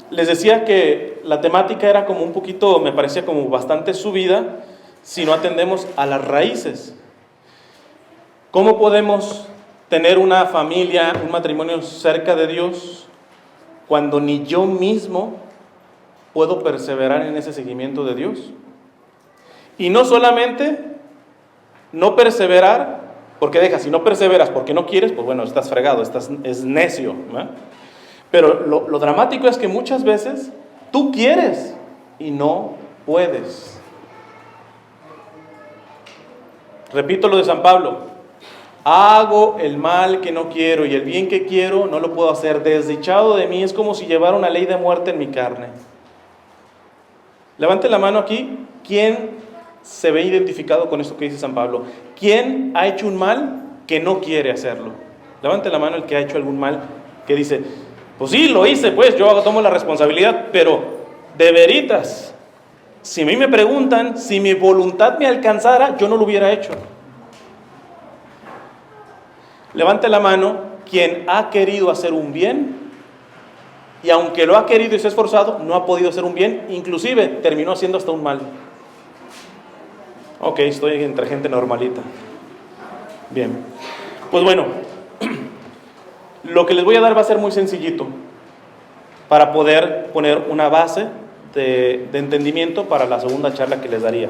Les decía que la temática era como un poquito, me parecía como bastante subida, si no atendemos a las raíces. ¿Cómo podemos tener una familia, un matrimonio cerca de Dios, cuando ni yo mismo puedo perseverar en ese seguimiento de Dios? Y no solamente no perseverar, porque si no perseveras porque no quieres, pues bueno, estás fregado, es necio, ¿verdad? Pero lo dramático es que muchas veces tú quieres y no puedes. Repito lo de San Pablo: hago el mal que no quiero y el bien que quiero no lo puedo hacer. Desdichado de mí, es como si llevara una ley de muerte en mi carne. Levante la mano aquí, ¿quién se ve identificado con esto que dice San Pablo? ¿Quién ha hecho un mal que no quiere hacerlo? Levante la mano el que ha hecho algún mal, que dice: pues sí, lo hice, pues yo tomo la responsabilidad, pero de veritas, si a mí me preguntan, si mi voluntad me alcanzara, yo no lo hubiera hecho. Levante la mano quien ha querido hacer un bien, y aunque lo ha querido y se ha esforzado, no ha podido hacer un bien, inclusive terminó haciendo hasta un mal. Ok, estoy entre gente normalita. Bien, pues bueno, lo que les voy a dar va a ser muy sencillito, para poder poner una base de entendimiento para la segunda charla que les daría.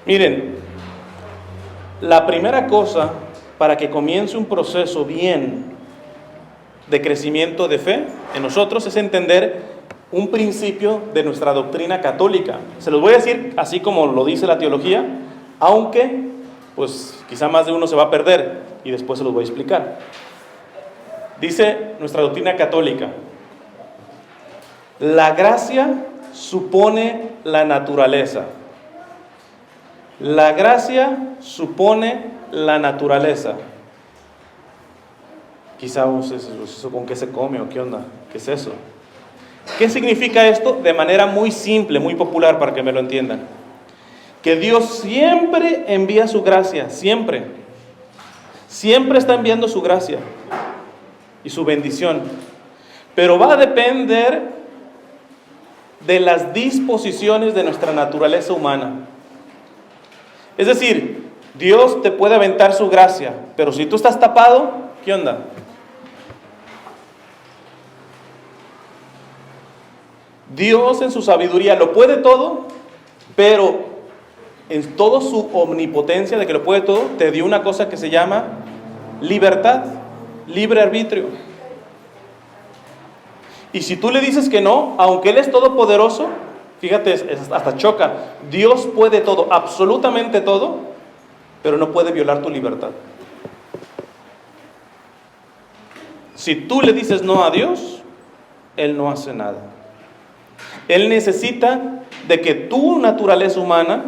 Miren, la primera cosa para que comience un proceso bien de crecimiento de fe en nosotros es entender un principio de nuestra doctrina católica. Se los voy a decir así como lo dice la teología, aunque pues quizá más de uno se va a perder y después se los voy a explicar. Dice nuestra doctrina católica: la gracia supone la naturaleza. La gracia supone la naturaleza. Quizá ¿eso con qué se come o qué onda? ¿Qué es eso? ¿Qué significa esto? De manera muy simple, muy popular, para que me lo entiendan: que Dios siempre envía su gracia, siempre está enviando su gracia y su bendición, pero va a depender de las disposiciones de nuestra naturaleza humana. Es decir, Dios te puede aventar su gracia, pero si tú estás tapado, ¿qué onda? Dios en su sabiduría lo puede todo, pero en toda su omnipotencia de que lo puede todo, te dio una cosa que se llama libertad, libre arbitrio. Y si tú le dices que no, aunque Él es todopoderoso, fíjate, hasta choca. Dios puede todo, absolutamente todo, pero no puede violar tu libertad. Si tú le dices no a Dios, Él no hace nada. Él necesita de que tu naturaleza humana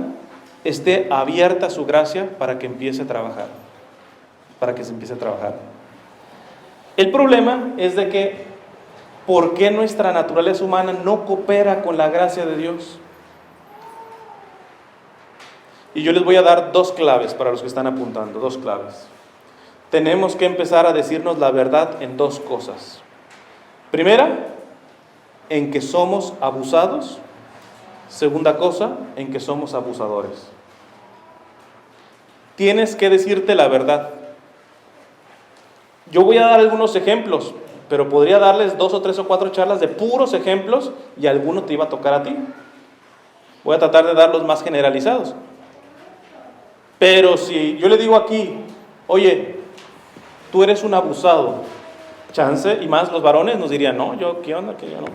esté abierta a su gracia para que empiece a trabajar. Para que se empiece a trabajar. El problema es de que ¿por qué nuestra naturaleza humana no coopera con la gracia de Dios? Y yo les voy a dar dos claves para los que están apuntando, dos claves. Tenemos que empezar a decirnos la verdad en dos cosas. Primera, en que somos abusados. Segunda cosa, en que somos abusadores. Tienes que decirte la verdad. Yo voy a dar algunos ejemplos, pero podría darles 2 o 3 o 4 charlas de puros ejemplos y alguno te iba a tocar a ti. Voy a tratar de darlos más generalizados. Pero si yo le digo aquí: oye, tú eres un abusado, chance, y más los varones nos dirían: no, yo, ¿qué onda? Que yo no.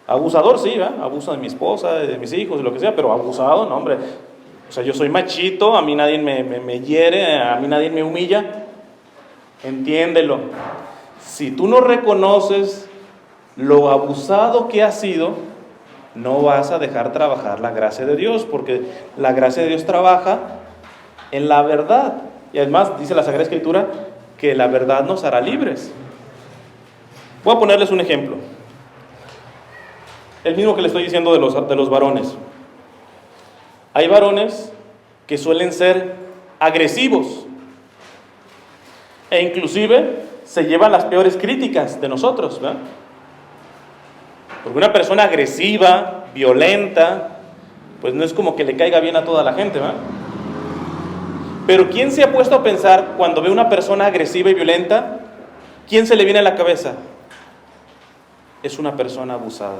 Abusador, sí, ¿verdad? Abuso de mi esposa, de mis hijos, de lo que sea, pero abusado, no, hombre. O sea, yo soy machito, a mí nadie me hiere, a mí nadie me humilla. Entiéndelo. Si tú no reconoces lo abusado que has sido, no vas a dejar trabajar la gracia de Dios, porque la gracia de Dios trabaja en la verdad. Y además dice la Sagrada Escritura que la verdad nos hará libres. Voy a ponerles un ejemplo. El mismo que le estoy diciendo de los varones. Hay varones que suelen ser agresivos e inclusive se llevan las peores críticas de nosotros, ¿verdad? Porque una persona agresiva, violenta, pues no es como que le caiga bien a toda la gente, ¿verdad? Pero ¿quién se ha puesto a pensar cuando ve una persona agresiva y violenta? ¿Quién se le viene a la cabeza? Es una persona abusada.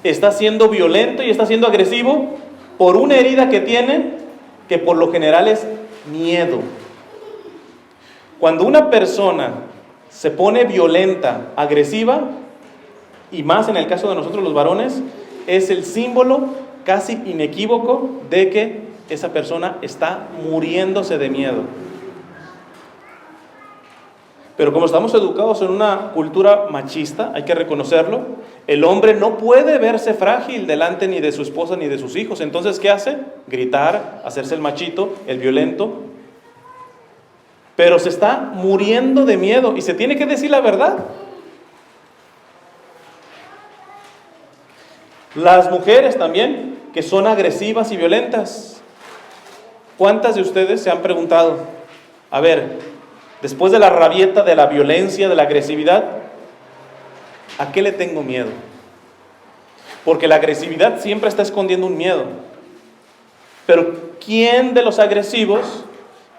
Está siendo violento y está siendo agresivo por una herida que tiene, que por lo general es miedo. Cuando una persona se pone violenta, agresiva, y más en el caso de nosotros los varones, es el símbolo casi inequívoco de que esa persona está muriéndose de miedo. Pero como estamos educados en una cultura machista, hay que reconocerlo, el hombre no puede verse frágil delante ni de su esposa ni de sus hijos. Entonces, ¿qué hace? Gritar, hacerse el machito, el violento. Pero se está muriendo de miedo y se tiene que decir la verdad. Las mujeres también, que son agresivas y violentas. ¿Cuántas de ustedes se han preguntado, a ver, después de la rabieta, de la violencia, de la agresividad, ¿a qué le tengo miedo? Porque la agresividad siempre está escondiendo un miedo. Pero ¿quién de los agresivos,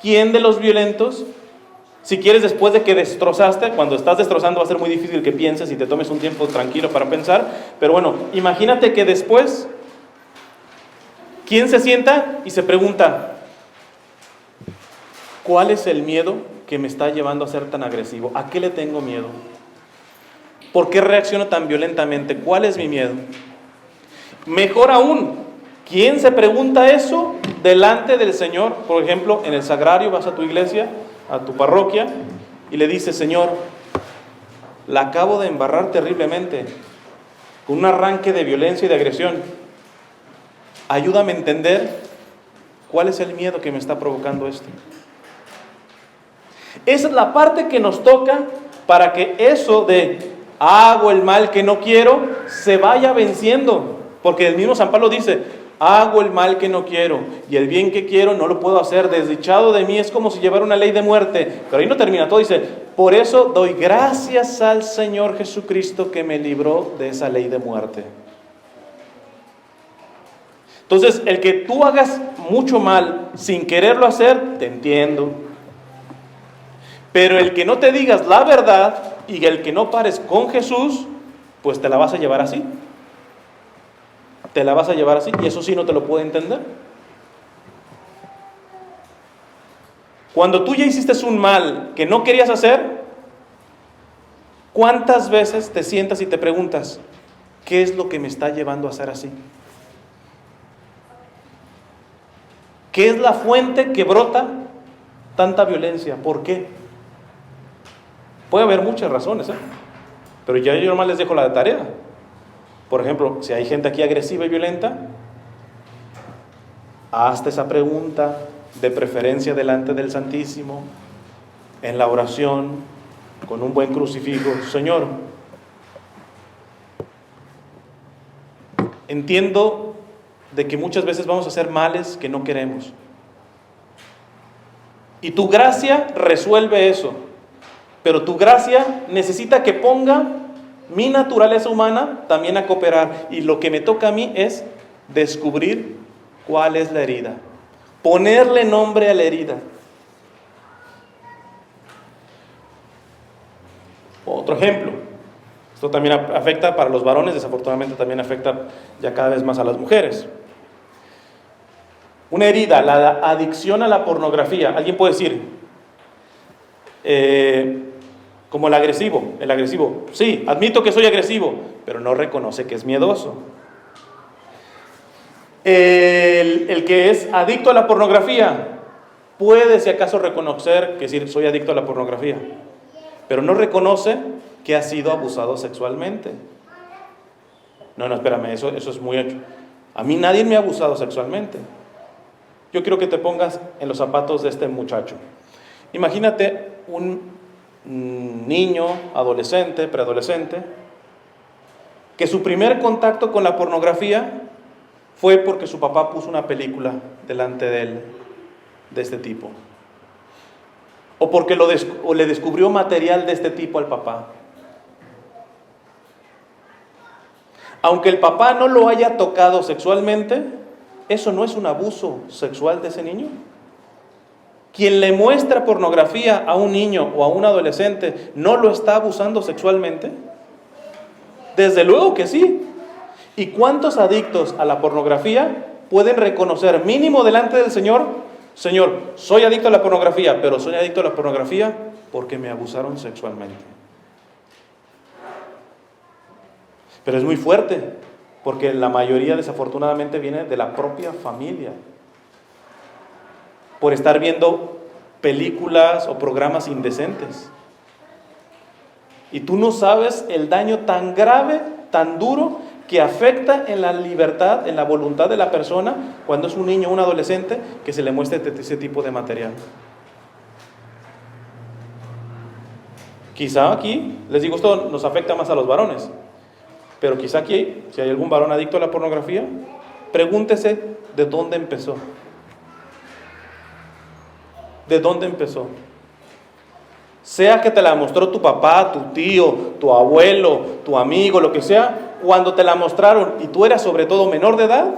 quién de los violentos, si quieres después de que destrozaste, cuando estás destrozando va a ser muy difícil que pienses y te tomes un tiempo tranquilo para pensar, pero bueno, imagínate que después, ¿quién se sienta y se pregunta, ¿cuál es el miedo que me está llevando a ser tan agresivo? ¿A qué le tengo miedo? ¿Por qué reacciono tan violentamente? ¿Cuál es mi miedo? Mejor aún, ¿quién se pregunta eso delante del Señor? Por ejemplo, en el sagrario vas a tu iglesia, a tu parroquia, y le dices, Señor, la acabo de embarrar terriblemente, con un arranque de violencia y de agresión. Ayúdame a entender cuál es el miedo que me está provocando esto. Esa es la parte que nos toca para que eso de hago el mal que no quiero se vaya venciendo. Porque el mismo San Pablo dice, hago el mal que no quiero y el bien que quiero no lo puedo hacer. Desdichado de mí, es como si llevara una ley de muerte. Pero ahí no termina todo, dice, por eso doy gracias al Señor Jesucristo que me libró de esa ley de muerte. Entonces, el que tú hagas mucho mal sin quererlo hacer, te entiendo. Pero el que no te digas la verdad y el que no pares con Jesús, pues te la vas a llevar así. Te la vas a llevar así y eso sí no te lo puedo entender. Cuando tú ya hiciste un mal que no querías hacer, ¿cuántas veces te sientas y te preguntas, ¿qué es lo que me está llevando a ser así? ¿Qué es la fuente que brota tanta violencia? ¿Por qué? Puede haber muchas razones, pero ya yo nomás les dejo la tarea. Por ejemplo, si hay gente aquí agresiva y violenta, hazte esa pregunta, de preferencia delante del Santísimo, en la oración, con un buen crucifijo. Señor, entiendo de que muchas veces vamos a hacer males que no queremos. Y tu gracia resuelve eso. Pero tu gracia necesita que ponga mi naturaleza humana también a cooperar. Y lo que me toca a mí es descubrir cuál es la herida. Ponerle nombre a la herida. Otro ejemplo. Esto también afecta para los varones, desafortunadamente también afecta ya cada vez más a las mujeres. Una herida, la adicción a la pornografía. Alguien puede decir, como el agresivo, sí, admito que soy agresivo, pero no reconoce que es miedoso. El que es adicto a la pornografía, puede si acaso reconocer que sí, soy adicto a la pornografía, pero no reconoce que ha sido abusado sexualmente. No, espérame, eso es muy hecho. A mí nadie me ha abusado sexualmente. Yo quiero que te pongas en los zapatos de este muchacho. Imagínate un niño, adolescente, preadolescente, que su primer contacto con la pornografía fue porque su papá puso una película delante de él de este tipo, o porque le descubrió material de este tipo al papá. Aunque el papá no lo haya tocado sexualmente, ¿eso no es un abuso sexual de ese niño? Quien le muestra pornografía a un niño o a un adolescente, ¿no lo está abusando sexualmente? Desde luego que sí. ¿Y cuántos adictos a la pornografía pueden reconocer mínimo delante del Señor? Señor, soy adicto a la pornografía, pero soy adicto a la pornografía porque me abusaron sexualmente. Pero es muy fuerte, porque la mayoría desafortunadamente viene de la propia familia. Por estar viendo películas o programas indecentes. Y tú no sabes el daño tan grave, tan duro, que afecta en la libertad, en la voluntad de la persona, cuando es un niño o un adolescente, que se le muestre ese tipo de material. Quizá aquí, les digo, esto nos afecta más a los varones, pero quizá aquí, si hay algún varón adicto a la pornografía, pregúntese de dónde empezó. ¿De dónde empezó? Sea que te la mostró tu papá, tu tío, tu abuelo, tu amigo, lo que sea, cuando te la mostraron y tú eras sobre todo menor de edad,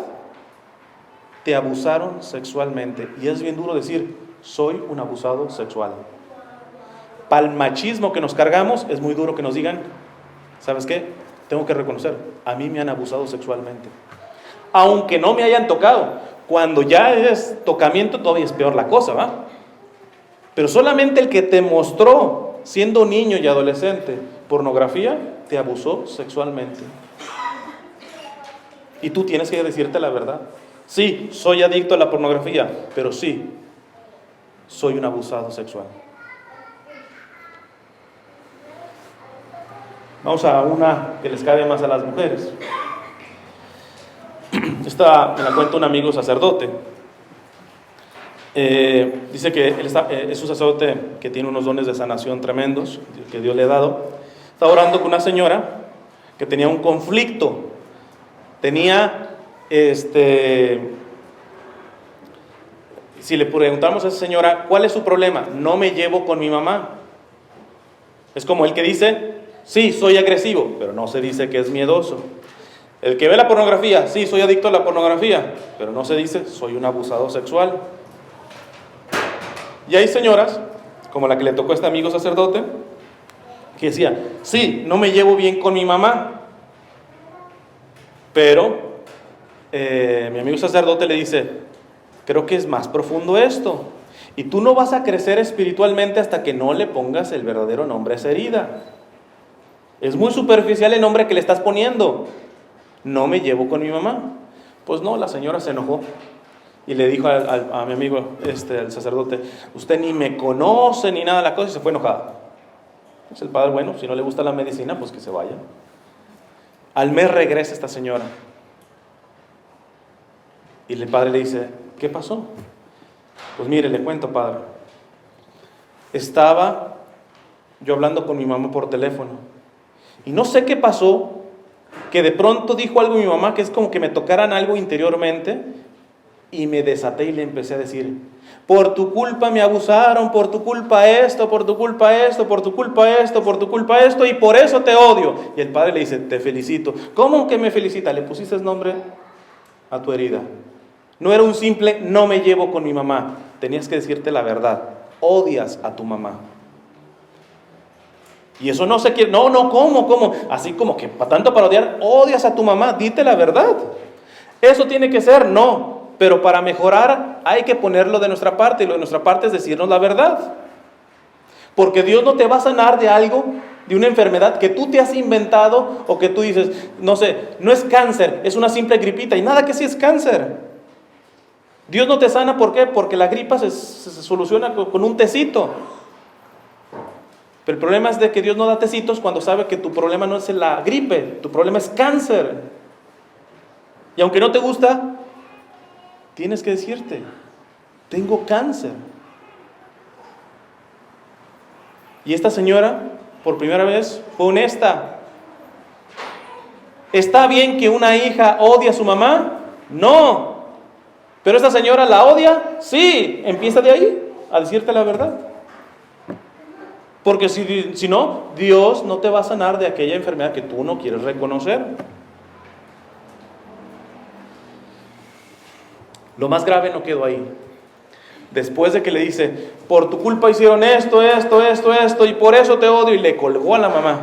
te abusaron sexualmente. Y es bien duro decir, soy un abusado sexual. Para el machismo que nos cargamos, es muy duro que nos digan, ¿sabes qué? Tengo que reconocer, a mí me han abusado sexualmente. Aunque no me hayan tocado. Cuando ya es tocamiento, todavía es peor la cosa, ¿va? Pero solamente el que te mostró, siendo niño y adolescente, pornografía, te abusó sexualmente. Y tú tienes que decirte la verdad. Sí, soy adicto a la pornografía, pero sí, soy un abusado sexual. Vamos a una que les cabe más a las mujeres. Esta me la cuenta un amigo sacerdote. Dice que él es un sacerdote que tiene unos dones de sanación tremendos que Dios le ha dado. Está orando con una señora que tenía un conflicto. Tenía, si le preguntamos a esa señora, ¿cuál es su problema? No me llevo con mi mamá. Es como el que dice, sí, soy agresivo, pero no se dice que es miedoso. El que ve la pornografía, sí, soy adicto a la pornografía, pero no se dice, soy un abusador sexual. Y hay señoras, como la que le tocó a este amigo sacerdote, que decía, sí, no me llevo bien con mi mamá, pero mi amigo sacerdote le dice, creo que es más profundo esto, y tú no vas a crecer espiritualmente hasta que no le pongas el verdadero nombre a esa herida. Es muy superficial el nombre que le estás poniendo. No me llevo con mi mamá. Pues no, la señora se enojó. Y le dijo a mi amigo, el sacerdote, usted ni me conoce ni nada de la cosa, y se fue enojada. Entonces el padre, bueno, si no le gusta la medicina, pues que se vaya. Al mes regresa esta señora. Y el padre le dice, ¿qué pasó? Pues mire, le cuento, padre. Estaba yo hablando con mi mamá por teléfono. Y no sé qué pasó, que de pronto dijo algo mi mamá, que es como que me tocaran algo interiormente. Y me desaté y le empecé a decir, por tu culpa me abusaron, por tu culpa esto, por tu culpa esto, por tu culpa esto, por tu culpa esto, y por eso te odio. Y el padre le dice, te felicito. ¿Cómo que me felicita? Le pusiste nombre a tu herida. No era un simple, no me llevo con mi mamá. Tenías que decirte la verdad. Odias a tu mamá. Y eso no se quiere, ¿cómo? Así como que tanto para odiar, odias a tu mamá, dite la verdad. Eso tiene que ser, no. Pero para mejorar hay que ponerlo de nuestra parte, y lo de nuestra parte es decirnos la verdad. Porque Dios no te va a sanar de algo, de una enfermedad que tú te has inventado, o que tú dices, no sé, no es cáncer, es una simple gripita, y nada que sí es cáncer. Dios no te sana, ¿por qué? Porque la gripa se soluciona con un tecito. Pero el problema es de que Dios no da tecitos cuando sabe que tu problema no es la gripe, tu problema es cáncer. Y aunque no te gusta, tienes que decirte, tengo cáncer. Y esta señora, por primera vez, fue honesta. ¿Está bien que una hija odie a su mamá? No. ¿Pero esta señora la odia? Sí. Empieza de ahí a decirte la verdad. Porque si no, Dios no te va a sanar de aquella enfermedad que tú no quieres reconocer. Lo más grave no quedó ahí. Después de que le dice, por tu culpa hicieron esto, y por eso te odio, y le colgó a la mamá.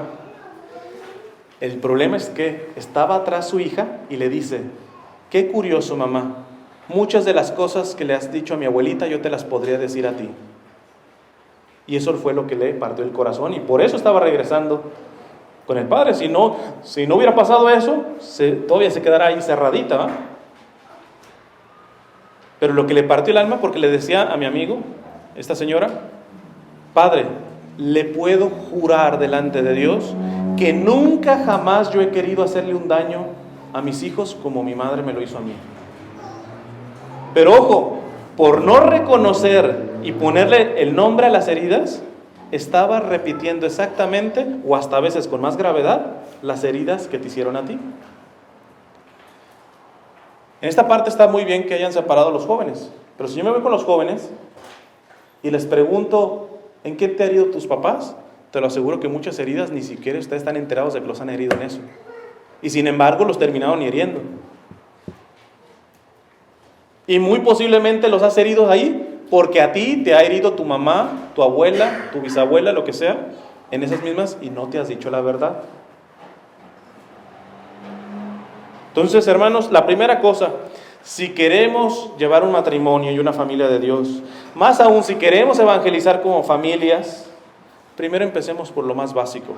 El problema es que estaba atrás su hija y le dice, qué curioso, mamá, muchas de las cosas que le has dicho a mi abuelita yo te las podría decir a ti. Y eso fue lo que le partió el corazón, y por eso estaba regresando con el padre. Si no hubiera pasado eso, todavía se quedará ahí cerradita, ¿va? Pero lo que le partió el alma, porque le decía a mi amigo, esta señora, padre, le puedo jurar delante de Dios que nunca jamás yo he querido hacerle un daño a mis hijos como mi madre me lo hizo a mí. Pero ojo, por no reconocer y ponerle el nombre a las heridas, estaba repitiendo exactamente, o hasta a veces con más gravedad, las heridas que te hicieron a ti. En esta parte está muy bien que hayan separado a los jóvenes, pero si yo me voy con los jóvenes y les pregunto, ¿en qué te han herido tus papás? Te lo aseguro que muchas heridas ni siquiera ustedes están enterados de que los han herido en eso. Y sin embargo los terminaron hiriendo. Y muy posiblemente los has herido ahí porque a ti te ha herido tu mamá, tu abuela, tu bisabuela, lo que sea, en esas mismas, y no te has dicho la verdad. Entonces, hermanos, la primera cosa, si queremos llevar un matrimonio y una familia de Dios, más aún si queremos evangelizar como familias, primero empecemos por lo más básico.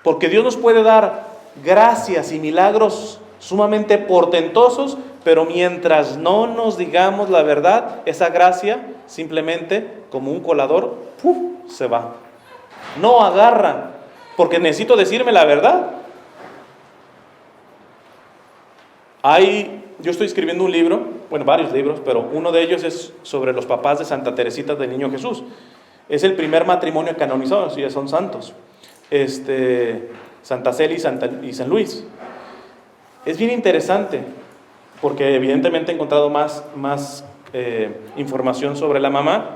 Porque Dios nos puede dar gracias y milagros sumamente portentosos, pero mientras no nos digamos la verdad, esa gracia simplemente como un colador, ¡puf!, se va. No agarra, porque necesito decirme la verdad. Yo estoy escribiendo un libro, bueno, varios libros, pero uno de ellos es sobre los papás de Santa Teresita del Niño Jesús. Es el primer matrimonio canonizado, así son santos. Santa Celia y San Luis. Es bien interesante, porque evidentemente he encontrado más información sobre la mamá,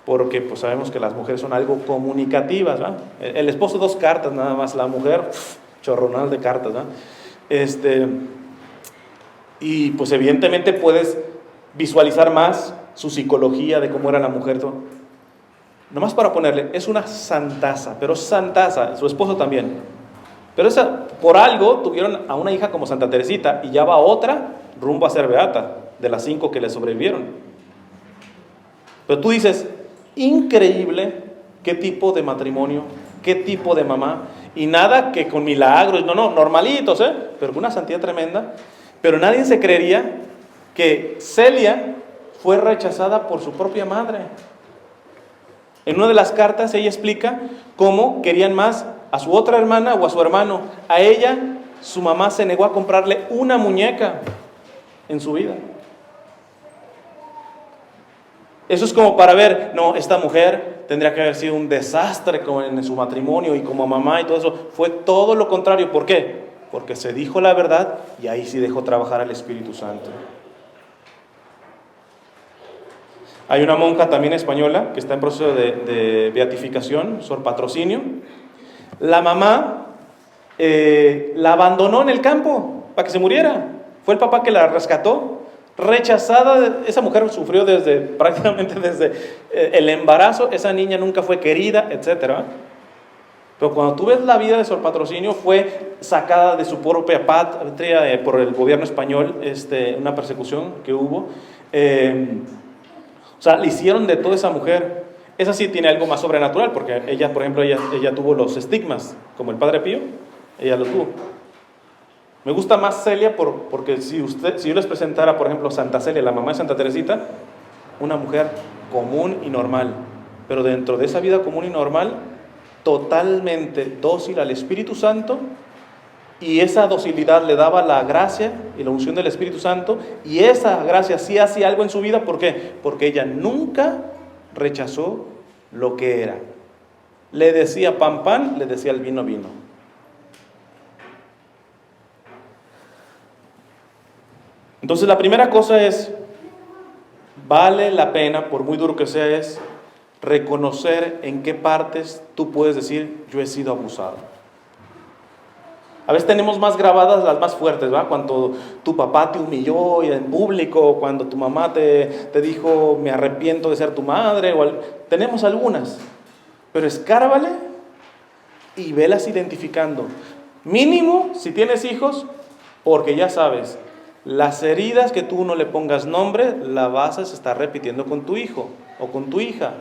porque pues sabemos que las mujeres son algo comunicativas, ¿va? El esposo 2 cartas nada más, la mujer chorronal de cartas, ¿va? Y pues evidentemente puedes visualizar más su psicología de cómo era la mujer. Nomás para ponerle, es una santaza, pero santaza, su esposo también. Pero por algo tuvieron a una hija como Santa Teresita y ya va otra rumbo a ser beata, de las 5 que le sobrevivieron. Pero tú dices, increíble qué tipo de matrimonio, qué tipo de mamá, y nada que con milagros, no, normalitos, pero con una santidad tremenda. Pero nadie se creería que Celia fue rechazada por su propia madre. En una de las cartas ella explica cómo querían más a su otra hermana o a su hermano. A ella, su mamá se negó a comprarle una muñeca en su vida. Eso es como para ver, no, esta mujer tendría que haber sido un desastre en su matrimonio y como mamá y todo eso. Fue todo lo contrario. ¿Por qué? Porque se dijo la verdad y ahí sí dejó trabajar al Espíritu Santo. Hay una monja también española que está en proceso de beatificación, Sor Patrocinio. La mamá la abandonó en el campo para que se muriera. Fue el papá que la rescató. Rechazada, esa mujer sufrió prácticamente desde el embarazo. Esa niña nunca fue querida, etcétera. Pero cuando tú ves la vida de Sor Patrocinio, fue sacada de su propia patria por el gobierno español, una persecución que hubo. O sea, le hicieron de toda esa mujer. Esa sí tiene algo más sobrenatural, porque ella, por ejemplo, ella tuvo los estigmas, como el Padre Pío, ella lo tuvo. Me gusta más Celia porque si yo les presentara, por ejemplo, Santa Celia, la mamá de Santa Teresita, una mujer común y normal, pero dentro de esa vida común y normal, totalmente dócil al Espíritu Santo, y esa docilidad le daba la gracia y la unción del Espíritu Santo, y esa gracia sí hacía algo en su vida. ¿Por qué? Porque ella nunca rechazó lo que era. Le decía pan, pan, le decía el vino, vino. Entonces la primera cosa es, vale la pena, por muy duro que sea, es reconocer en qué partes tú puedes decir, yo he sido abusado. A veces tenemos más grabadas las más fuertes, ¿va? Cuando tu papá te humilló en público, cuando tu mamá te dijo, me arrepiento de ser tu madre, tenemos algunas, pero escárvale y velas identificando. Mínimo, si tienes hijos, porque ya sabes, las heridas que tú no le pongas nombre, la vas a estar repitiendo con tu hijo o con tu hija.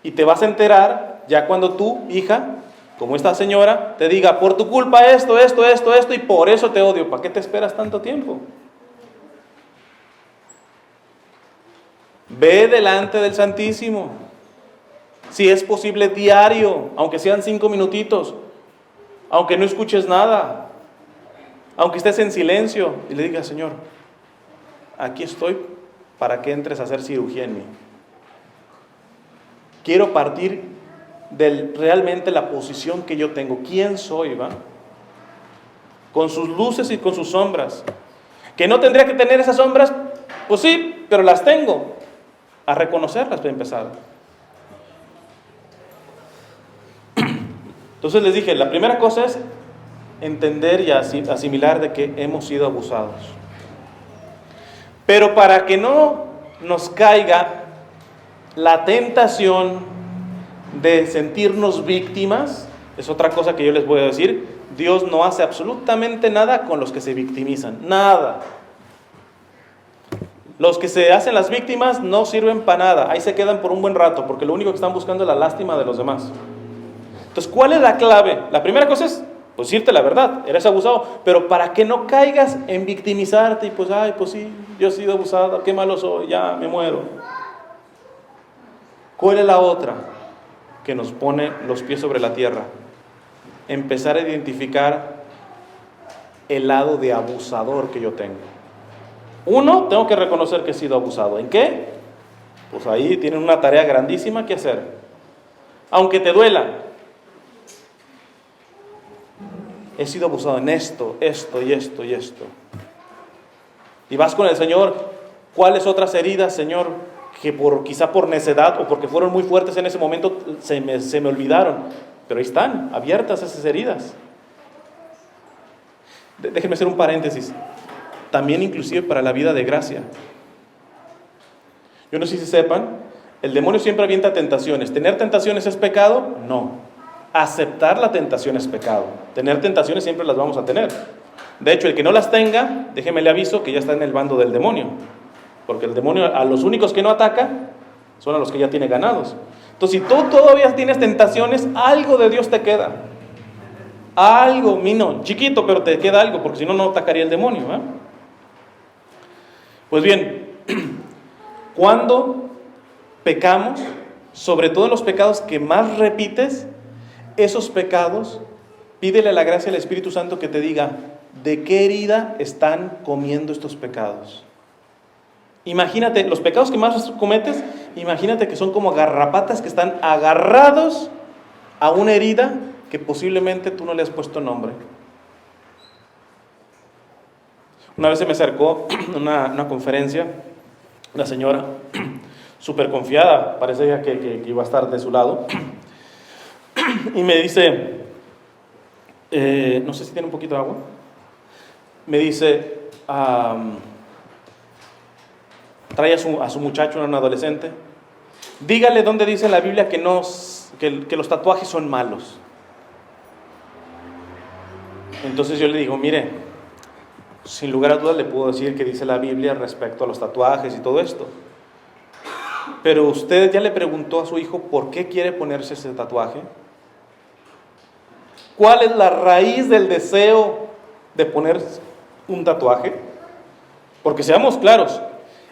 Y te vas a enterar ya cuando tu hija, como esta señora, te diga, por tu culpa esto, y por eso te odio. ¿Para qué te esperas tanto tiempo? Ve delante del Santísimo. Si es posible, diario, aunque sean 5 minutitos, aunque no escuches nada, aunque estés en silencio, y le digas, Señor, aquí estoy para que entres a hacer cirugía en mí. Quiero partir de realmente la posición que yo tengo. ¿Quién soy, va? Con sus luces y con sus sombras. ¿Que no tendría que tener esas sombras? Pues sí, pero las tengo. A reconocerlas para empezar. Entonces les dije, la primera cosa es entender y asimilar de que hemos sido abusados. Pero para que no nos caiga la tentación de sentirnos víctimas, es otra cosa que yo les voy a decir, Dios no hace absolutamente nada con los que se victimizan, nada. Los que se hacen las víctimas no sirven para nada, ahí se quedan por un buen rato, porque lo único que están buscando es la lástima de los demás. Entonces, ¿cuál es la clave? La primera cosa es, pues, decirte la verdad, eres abusado, pero para que no caigas en victimizarte y pues, ay, pues sí, yo he sido abusado, qué malo soy, ya me muero. ¿Cuál es la otra que nos pone los pies sobre la tierra? Empezar a identificar el lado de abusador que yo tengo. Uno, tengo que reconocer que he sido abusado. ¿En qué? Pues ahí tienen una tarea grandísima que hacer. Aunque te duela. He sido abusado en esto, esto y esto y esto. Y vas con el Señor. ¿Cuáles otras heridas, Señor, que quizá por necedad o porque fueron muy fuertes en ese momento se me olvidaron? Pero ahí están, abiertas esas heridas. Déjenme hacer un paréntesis. También inclusive para la vida de gracia. Yo no sé si sepan, el demonio siempre avienta tentaciones. ¿Tener tentaciones es pecado? No. Aceptar la tentación es pecado. Tener tentaciones siempre las vamos a tener. De hecho, el que no las tenga, déjeme le aviso que ya está en el bando del demonio. Porque el demonio a los únicos que no ataca son a los que ya tiene ganados. Entonces, si tú todavía tienes tentaciones, algo de Dios te queda. Algo, chiquito, pero te queda algo, porque si no, no atacaría el demonio, ¿eh? Pues bien, cuando pecamos, sobre todo en los pecados que más repites, esos pecados, pídele la gracia al Espíritu Santo que te diga, ¿de qué herida están comiendo estos pecados? Imagínate, los pecados que más cometes, imagínate que son como garrapatas que están agarrados a una herida que posiblemente tú no le has puesto nombre. Una vez se me acercó una conferencia, una señora, súper confiada, parecía que iba a estar de su lado, y me dice, no sé si tiene un poquito de agua, me dice, trae a su muchacho, un adolescente, dígale dónde dice en la Biblia que los tatuajes son malos. Entonces yo le digo, mire, sin lugar a dudas le puedo decir que dice la Biblia respecto a los tatuajes y todo esto. Pero usted ya le preguntó a su hijo por qué quiere ponerse ese tatuaje. ¿Cuál es la raíz del deseo de poner un tatuaje? Porque seamos claros,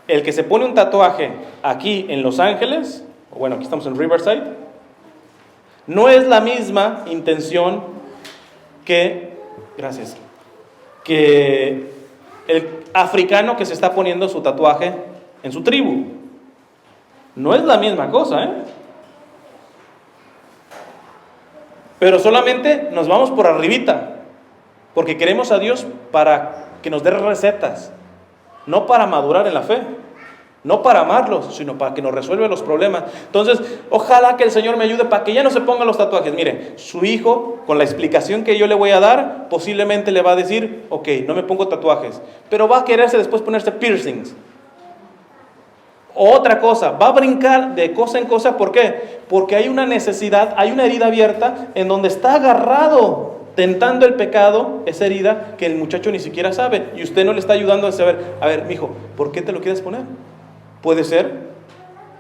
el que se pone un tatuaje aquí en Los Ángeles, bueno, aquí estamos en Riverside, no es la misma intención que el africano que se está poniendo su tatuaje en su tribu. No es la misma cosa, ¿eh? Pero solamente nos vamos por arribita, porque queremos a Dios para que nos dé recetas, no para madurar en la fe. No para amarlos, sino para que nos resuelva los problemas. Entonces, ojalá que el Señor me ayude para que ya no se pongan los tatuajes. Mire, su hijo, con la explicación que yo le voy a dar, posiblemente le va a decir, ok, no me pongo tatuajes, pero va a quererse después ponerse piercings. Otra cosa, va a brincar de cosa en cosa. ¿Por qué? Porque hay una necesidad, hay una herida abierta en donde está agarrado, tentando el pecado, esa herida que el muchacho ni siquiera sabe, y usted no le está ayudando a saber. A ver, mijo, ¿por qué te lo quieres poner? Puede ser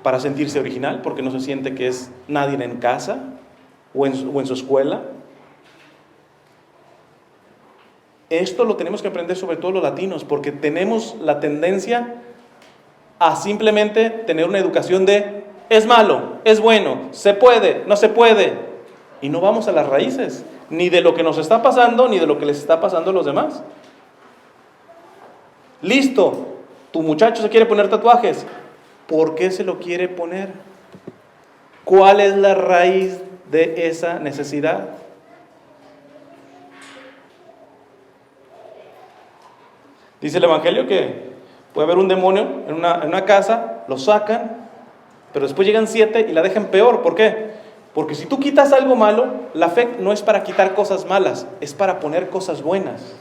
para sentirse original, porque no se siente que es nadie en casa o en su escuela. Esto lo tenemos que aprender sobre todo los latinos, porque tenemos la tendencia a simplemente tener una educación de es malo, es bueno, se puede, no se puede, y no vamos a las raíces, ni de lo que nos está pasando, ni de lo que les está pasando a los demás. Listo, tu muchacho se quiere poner tatuajes. ¿Por qué se lo quiere poner? ¿Cuál es la raíz de esa necesidad? Dice el Evangelio que puede haber un demonio en una casa, lo sacan, pero después llegan 7 y la dejan peor. ¿Por qué? Porque si tú quitas algo malo, la fe no es para quitar cosas malas, es para poner cosas buenas.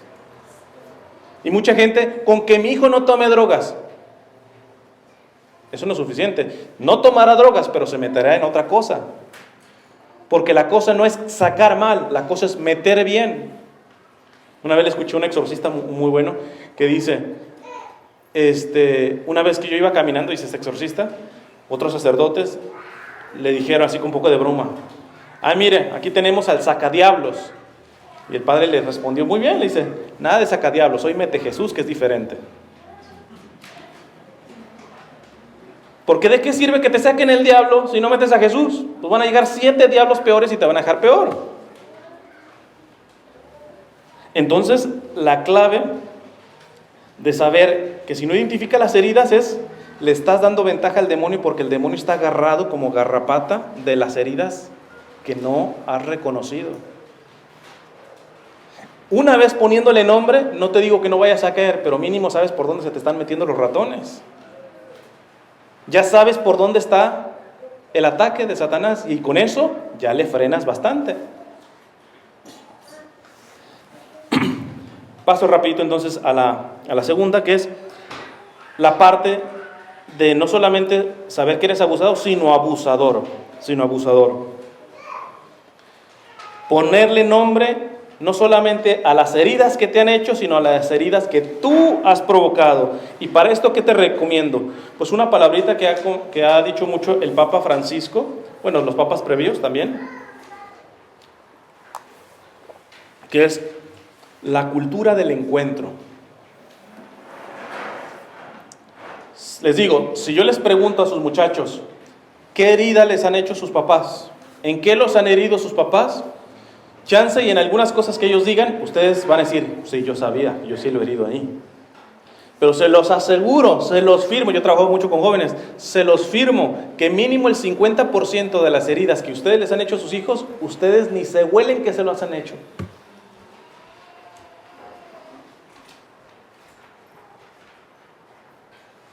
Y mucha gente, con que mi hijo no tome drogas, eso no es suficiente. No tomará drogas, pero se meterá en otra cosa. Porque la cosa no es sacar mal, la cosa es meter bien. Una vez le escuché a un exorcista muy bueno que dice, una vez que yo iba caminando, dice este exorcista, otros sacerdotes le dijeron así con un poco de broma, mire, aquí tenemos al sacadiablos. Y el padre le respondió muy bien, le dice, nada de sacadiablos, hoy mete Jesús, que es diferente. Porque ¿de qué sirve que te saquen el diablo si no metes a Jesús? Pues van a llegar 7 diablos peores y te van a dejar peor. Entonces, la clave de saber que si no identifica las heridas es, le estás dando ventaja al demonio, porque el demonio está agarrado como garrapata de las heridas que no has reconocido. Una vez poniéndole nombre, no te digo que no vayas a caer, pero mínimo sabes por dónde se te están metiendo los ratones. Ya sabes por dónde está el ataque de Satanás, y con eso ya le frenas bastante. Paso rapidito entonces a la segunda, que es la parte de no solamente saber que eres abusado, sino abusador. Ponerle nombre no solamente a las heridas que te han hecho, sino a las heridas que tú has provocado. Y para esto, ¿qué te recomiendo? Pues una palabrita que ha dicho mucho el Papa Francisco, bueno, los papas previos también, que es la cultura del encuentro. Les digo, si yo les pregunto a sus muchachos, ¿qué herida les han hecho sus papás? ¿En qué los han herido sus papás? Chance y en algunas cosas que ellos digan, ustedes van a decir, sí, yo sabía, yo sí lo he herido ahí. Pero se los aseguro, se los firmo, yo trabajo mucho con jóvenes, se los firmo que mínimo el 50% de las heridas que ustedes les han hecho a sus hijos, ustedes ni se huelen que se los han hecho.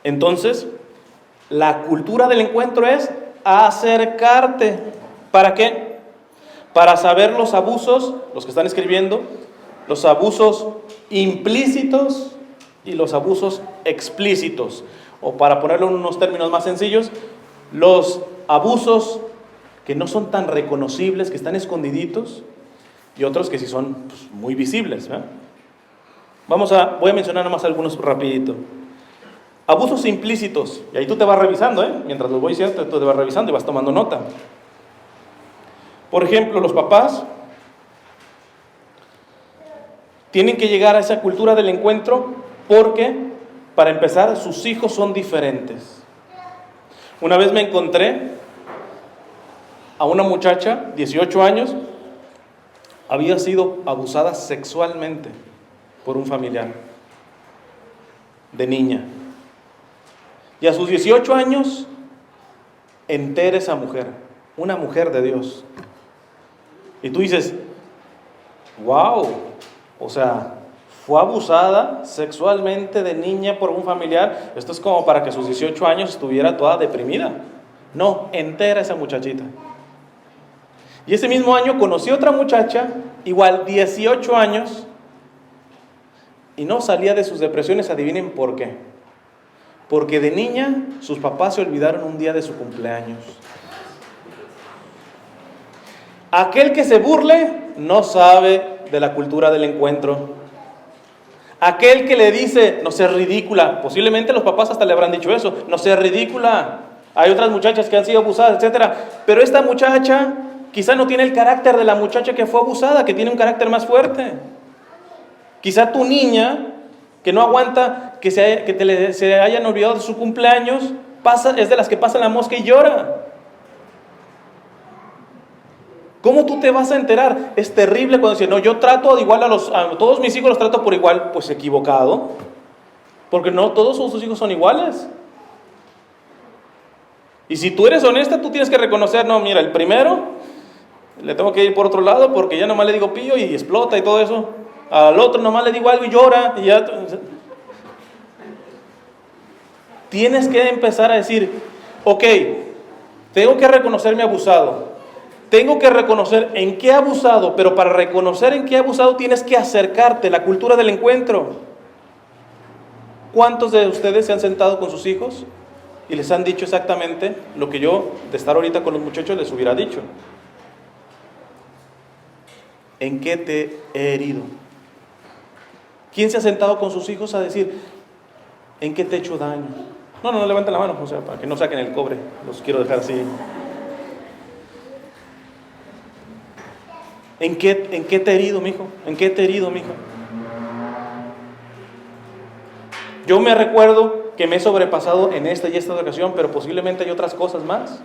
Entonces, la cultura del encuentro es acercarte. ¿Para qué? Para saber los abusos, los que están escribiendo, los abusos implícitos y los abusos explícitos. O para ponerlo en unos términos más sencillos, los abusos que no son tan reconocibles, que están escondiditos, y otros que sí son pues, muy visibles, ¿verdad? Voy a mencionar nada más algunos rapidito. Abusos implícitos, y ahí tú te vas revisando, mientras los voy diciendo, tú te vas revisando y vas tomando nota. Por ejemplo, los papás tienen que llegar a esa cultura del encuentro porque, para empezar, sus hijos son diferentes. Una vez me encontré a una muchacha, 18 años, había sido abusada sexualmente por un familiar de niña. Y a sus 18 años, entera esa mujer, una mujer de Dios. Y tú dices, wow, o sea, fue abusada sexualmente de niña por un familiar. Esto es como para que a sus 18 años estuviera toda deprimida. No, entera esa muchachita. Y ese mismo año conocí a otra muchacha, igual 18 años, y no salía de sus depresiones. Adivinen por qué. Porque de niña sus papás se olvidaron un día de su cumpleaños. Aquel que se burle no sabe de la cultura del encuentro. Aquel que le dice, no seas ridícula, posiblemente los papás hasta le habrán dicho eso, no seas ridícula. Hay otras muchachas que han sido abusadas, etc. Pero esta muchacha quizá no tiene el carácter de la muchacha que fue abusada, que tiene un carácter más fuerte. Quizá tu niña, que no aguanta que se hayan olvidado de su cumpleaños, es de las que pasa la mosca y llora. ¿Cómo tú te vas a enterar? Es terrible cuando dicen, no, yo trato igual a todos mis hijos los trato por igual. Pues equivocado, porque no todos sus hijos son iguales. Y si tú eres honesta, tú tienes que reconocer, no, mira, el primero le tengo que ir por otro lado porque ya nomás le digo pillo y explota y todo eso. Al otro nomás le digo algo y llora y ya. Tienes que empezar a decir, ok, tengo que reconocerme abusado. Tengo que reconocer en qué he abusado, pero para reconocer en qué he abusado tienes que acercarte, la cultura del encuentro. ¿Cuántos de ustedes se han sentado con sus hijos y les han dicho exactamente lo que yo, de estar ahorita con los muchachos, les hubiera dicho? ¿En qué te he herido? ¿Quién se ha sentado con sus hijos a decir, ¿en qué te he hecho daño? No levanten la mano, o sea, para que no saquen el cobre, los quiero dejar así. ¿En qué te he herido, mijo? ¿En qué te he herido, mijo? Yo me recuerdo que me he sobrepasado en esta y esta ocasión, pero posiblemente hay otras cosas más.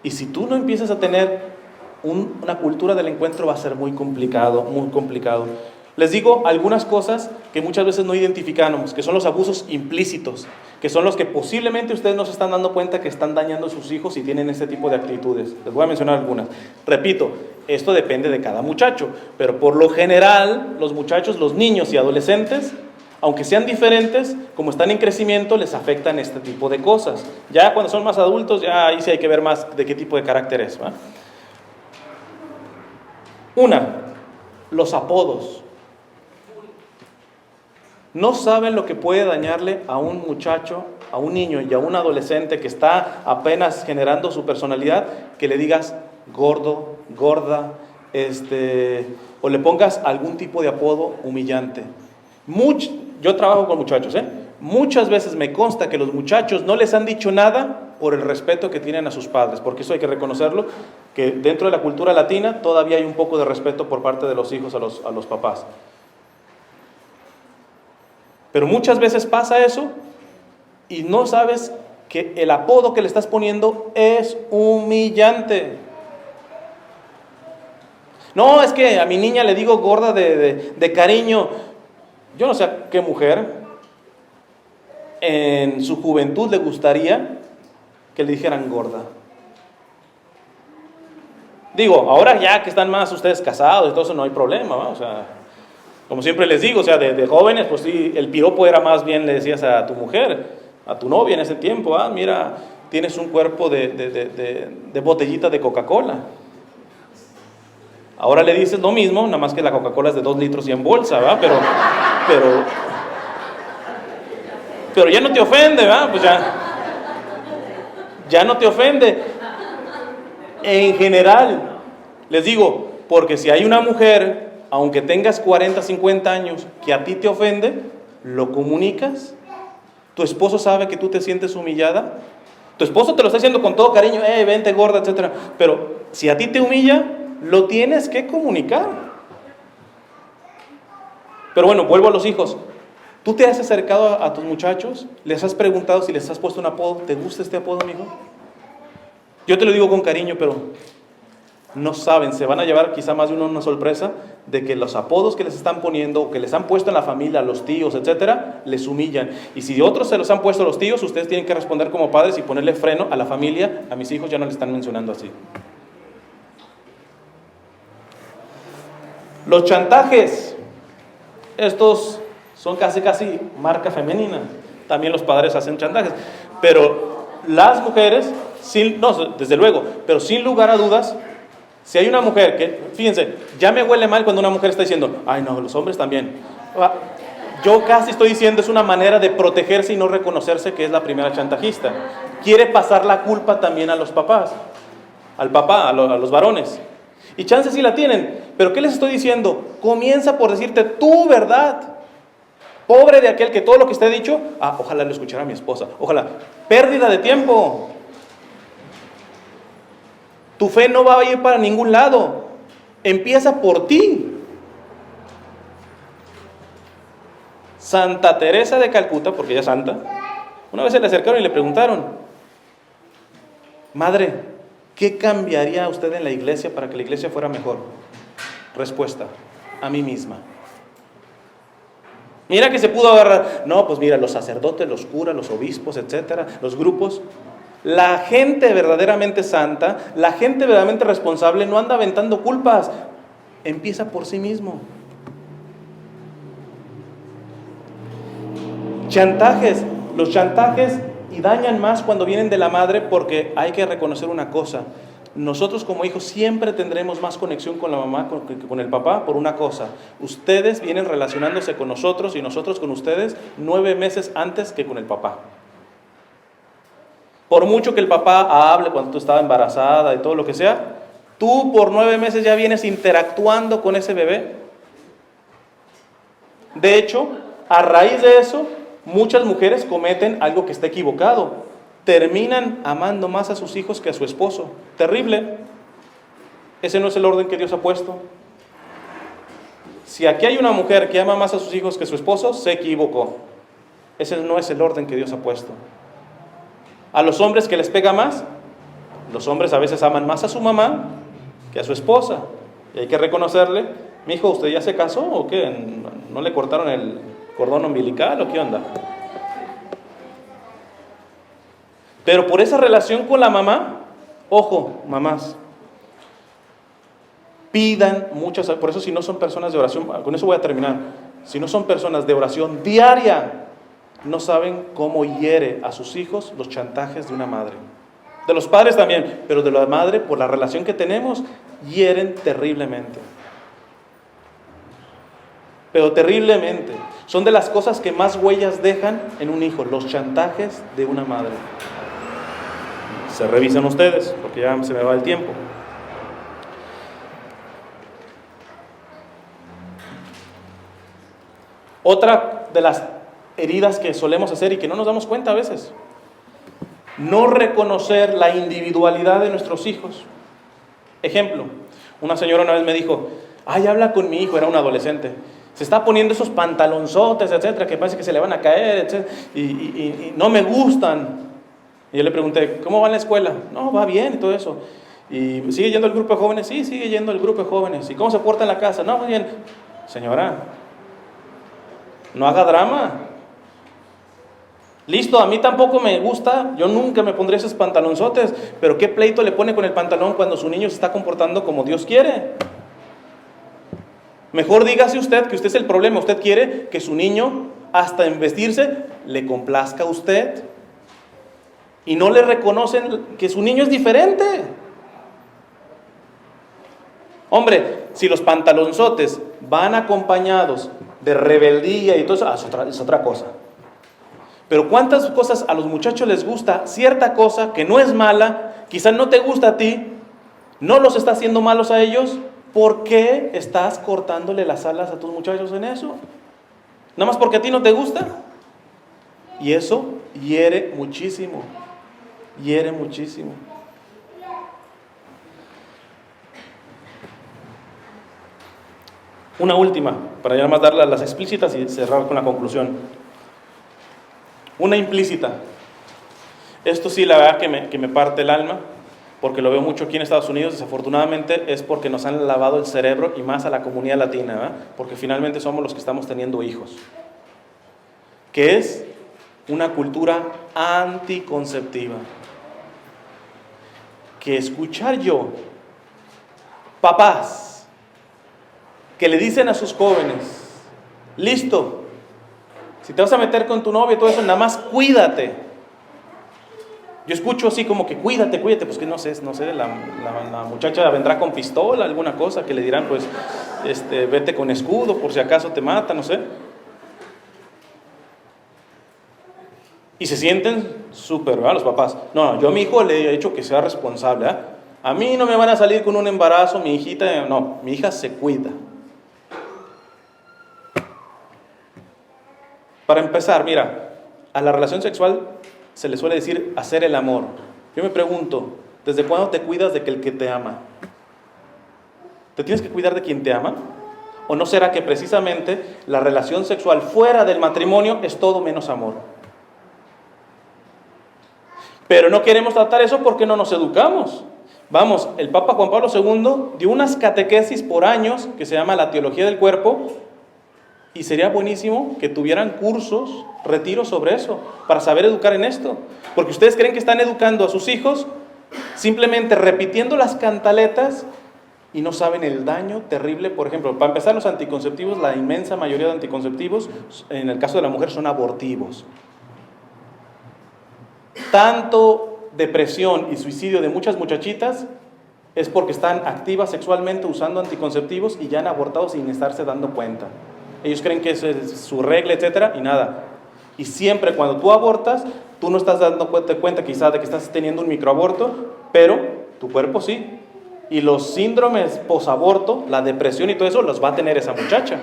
Y si tú no empiezas a tener una cultura del encuentro, va a ser muy complicado, muy complicado. Les digo algunas cosas que muchas veces no identificamos, que son los abusos implícitos, que son los que posiblemente ustedes no se están dando cuenta que están dañando a sus hijos y tienen este tipo de actitudes. Les voy a mencionar algunas. Repito, esto depende de cada muchacho, pero por lo general, los muchachos, los niños y adolescentes, aunque sean diferentes, como están en crecimiento, les afectan este tipo de cosas. Ya cuando son más adultos, ya ahí sí hay que ver más de qué tipo de carácter es, ¿va? Los apodos. No saben lo que puede dañarle a un muchacho, a un niño y a un adolescente que está apenas generando su personalidad, que le digas gordo, gorda, o le pongas algún tipo de apodo humillante. Yo trabajo con muchachos, muchas veces me consta que los muchachos no les han dicho nada por el respeto que tienen a sus padres, porque eso hay que reconocerlo, que dentro de la cultura latina todavía hay un poco de respeto por parte de los hijos a los papás. Pero muchas veces pasa eso y no sabes que el apodo que le estás poniendo es humillante. No, es que a mi niña le digo gorda de cariño. Yo no sé a qué mujer en su juventud le gustaría que le dijeran gorda. Digo, ahora ya que están más ustedes casados y todo eso, no hay problema, ¿va? O sea, como siempre les digo, o sea, de jóvenes, pues sí, el piropo era más bien, le decías a tu mujer, a tu novia en ese tiempo, mira, tienes un cuerpo de botellita de Coca-Cola. Ahora le dices lo mismo, nada más que la Coca-Cola es de 2 litros y en bolsa, ¿va? Pero ya no te ofende, ¿va? Pues ya no te ofende. En general, les digo, porque si hay una mujer, aunque tengas 40, 50 años, que a ti te ofende, lo comunicas. Tu esposo sabe que tú te sientes humillada. Tu esposo te lo está diciendo con todo cariño, vente gorda, etc. Pero si a ti te humilla, lo tienes que comunicar. Pero bueno, vuelvo a los hijos. ¿Tú te has acercado a tus muchachos? ¿Les has preguntado si les has puesto un apodo? ¿Te gusta este apodo, amigo? Yo te lo digo con cariño, pero no saben, se van a llevar quizá más de una sorpresa de que los apodos que les están poniendo o que les han puesto en la familia, los tíos, etcétera, les humillan. Y si otros se los han puesto los tíos, ustedes tienen que responder como padres y ponerle freno a la familia. A mis hijos ya no le están mencionando así. Los chantajes, estos son casi marca femenina. También los padres hacen chantajes, pero las mujeres, desde luego, pero sin lugar a dudas, si hay una mujer que, fíjense, ya me huele mal cuando una mujer está diciendo, ay no, los hombres también. Yo casi estoy diciendo, es una manera de protegerse y no reconocerse que es la primera chantajista. Quiere pasar la culpa también a los papás, al papá, a los varones. Y chances sí la tienen, pero ¿qué les estoy diciendo? Comienza por decirte tu verdad. Pobre de aquel que todo lo que esté dicho, ojalá lo escuchara mi esposa, ojalá. Pérdida de tiempo. Tu fe no va a ir para ningún lado. Empieza por ti. Santa Teresa de Calcuta, porque ella es santa, una vez se le acercaron y le preguntaron, madre, ¿qué cambiaría usted en la iglesia para que la iglesia fuera mejor? Respuesta, a mí misma. Mira que se pudo agarrar, no, pues mira, los sacerdotes, los curas, los obispos, etcétera, los grupos. La gente verdaderamente santa, la gente verdaderamente responsable no anda aventando culpas, empieza por sí mismo. Chantajes, los chantajes y dañan más cuando vienen de la madre, porque hay que reconocer una cosa, nosotros como hijos siempre tendremos más conexión con la mamá que con el papá por una cosa, ustedes vienen relacionándose con nosotros y nosotros con ustedes 9 meses antes que con el papá. Por mucho que el papá hable cuando tú estabas embarazada y todo lo que sea, tú por 9 meses ya vienes interactuando con ese bebé. De hecho, a raíz de eso, muchas mujeres cometen algo que está equivocado. Terminan amando más a sus hijos que a su esposo. Terrible. Ese no es el orden que Dios ha puesto. Si aquí hay una mujer que ama más a sus hijos que a su esposo, se equivocó. Ese no es el orden que Dios ha puesto. A los hombres que les pega más, los hombres a veces aman más a su mamá que a su esposa. Y hay que reconocerle, mi hijo, ¿usted ya se casó o qué? ¿No le cortaron el cordón umbilical o qué onda? Pero por esa relación con la mamá, ojo, mamás, pidan muchas, por eso si no son personas de oración, con eso voy a terminar, si no son personas de oración diaria, no saben cómo hiere a sus hijos los chantajes de una madre. De los padres también, pero de la madre, por la relación que tenemos, hieren terriblemente. Pero terriblemente. Son de las cosas que más huellas dejan en un hijo, los chantajes de una madre. Se revisan ustedes, porque ya se me va el tiempo. Otra de las heridas que solemos hacer y que no nos damos cuenta a veces, no reconocer la individualidad de nuestros hijos. Ejemplo, una señora una vez me dijo, habla con mi hijo, era un adolescente, se está poniendo esos pantalonzotes, etcétera, que parece que se le van a caer, etcétera, y no me gustan. Y yo le pregunté, ¿cómo va en la escuela? No, va bien y todo eso. ¿Y sigue yendo el grupo de jóvenes? Sí, sigue yendo el grupo de jóvenes. ¿Y cómo se porta en la casa? No, va bien. Señora, no haga drama. Listo, a mí tampoco me gusta, yo nunca me pondré esos pantalonzotes, pero ¿qué pleito le pone con el pantalón cuando su niño se está comportando como Dios quiere? Mejor dígase usted que usted es el problema, usted quiere que su niño, hasta en vestirse, le complazca a usted. Y no le reconocen que su niño es diferente. Hombre, si los pantalonzotes van acompañados de rebeldía y todo eso, es otra cosa. Pero ¿cuántas cosas a los muchachos les gusta? Cierta cosa que no es mala, quizás no te gusta a ti, no los está haciendo malos a ellos. ¿Por qué estás cortándole las alas a tus muchachos en eso? ¿Nada más porque a ti no te gusta? Y eso hiere muchísimo. Hiere muchísimo. Una última, para ya más dar las explícitas y cerrar con la conclusión. Una implícita. Esto sí, la verdad que me parte el alma, porque lo veo mucho aquí en Estados Unidos, desafortunadamente es porque nos han lavado el cerebro y más a la comunidad latina, ¿verdad? Porque finalmente somos los que estamos teniendo hijos. Que es una cultura anticonceptiva. Que escuchar yo, papás, que le dicen a sus jóvenes, listo, si te vas a meter con tu novia y todo eso, nada más cuídate. Yo escucho así como que cuídate, pues que no sé, la muchacha vendrá con pistola, alguna cosa, que le dirán pues, vete con escudo por si acaso te mata, no sé. Y se sienten súper, ¿verdad? Los papás. No, yo a mi hijo le he dicho que sea responsable, ¿eh? A mí no me van a salir con un embarazo, mi hijita, no, mi hija se cuida. Para empezar, mira, a la relación sexual se le suele decir hacer el amor. Yo me pregunto, ¿desde cuándo te cuidas de que el que te ama? ¿Te tienes que cuidar de quien te ama? ¿O no será que precisamente la relación sexual fuera del matrimonio es todo menos amor? Pero no queremos tratar eso porque no nos educamos. Vamos, el Papa Juan Pablo II dio unas catequesis por años que se llama la teología del cuerpo, y sería buenísimo que tuvieran cursos, retiros sobre eso, para saber educar en esto. Porque ustedes creen que están educando a sus hijos simplemente repitiendo las cantaletas y no saben el daño terrible. Por ejemplo, para empezar, los anticonceptivos, la inmensa mayoría de anticonceptivos, en el caso de la mujer, son abortivos. Tanto depresión y suicidio de muchas muchachitas es porque están activas sexualmente usando anticonceptivos y ya han abortado sin estarse dando cuenta. Ellos creen que eso es su regla, etcétera, y nada. Y siempre cuando tú abortas, tú no estás dando cuenta quizás de que estás teniendo un microaborto, pero tu cuerpo sí. Y los síndromes posaborto, la depresión y todo eso, los va a tener esa muchacha.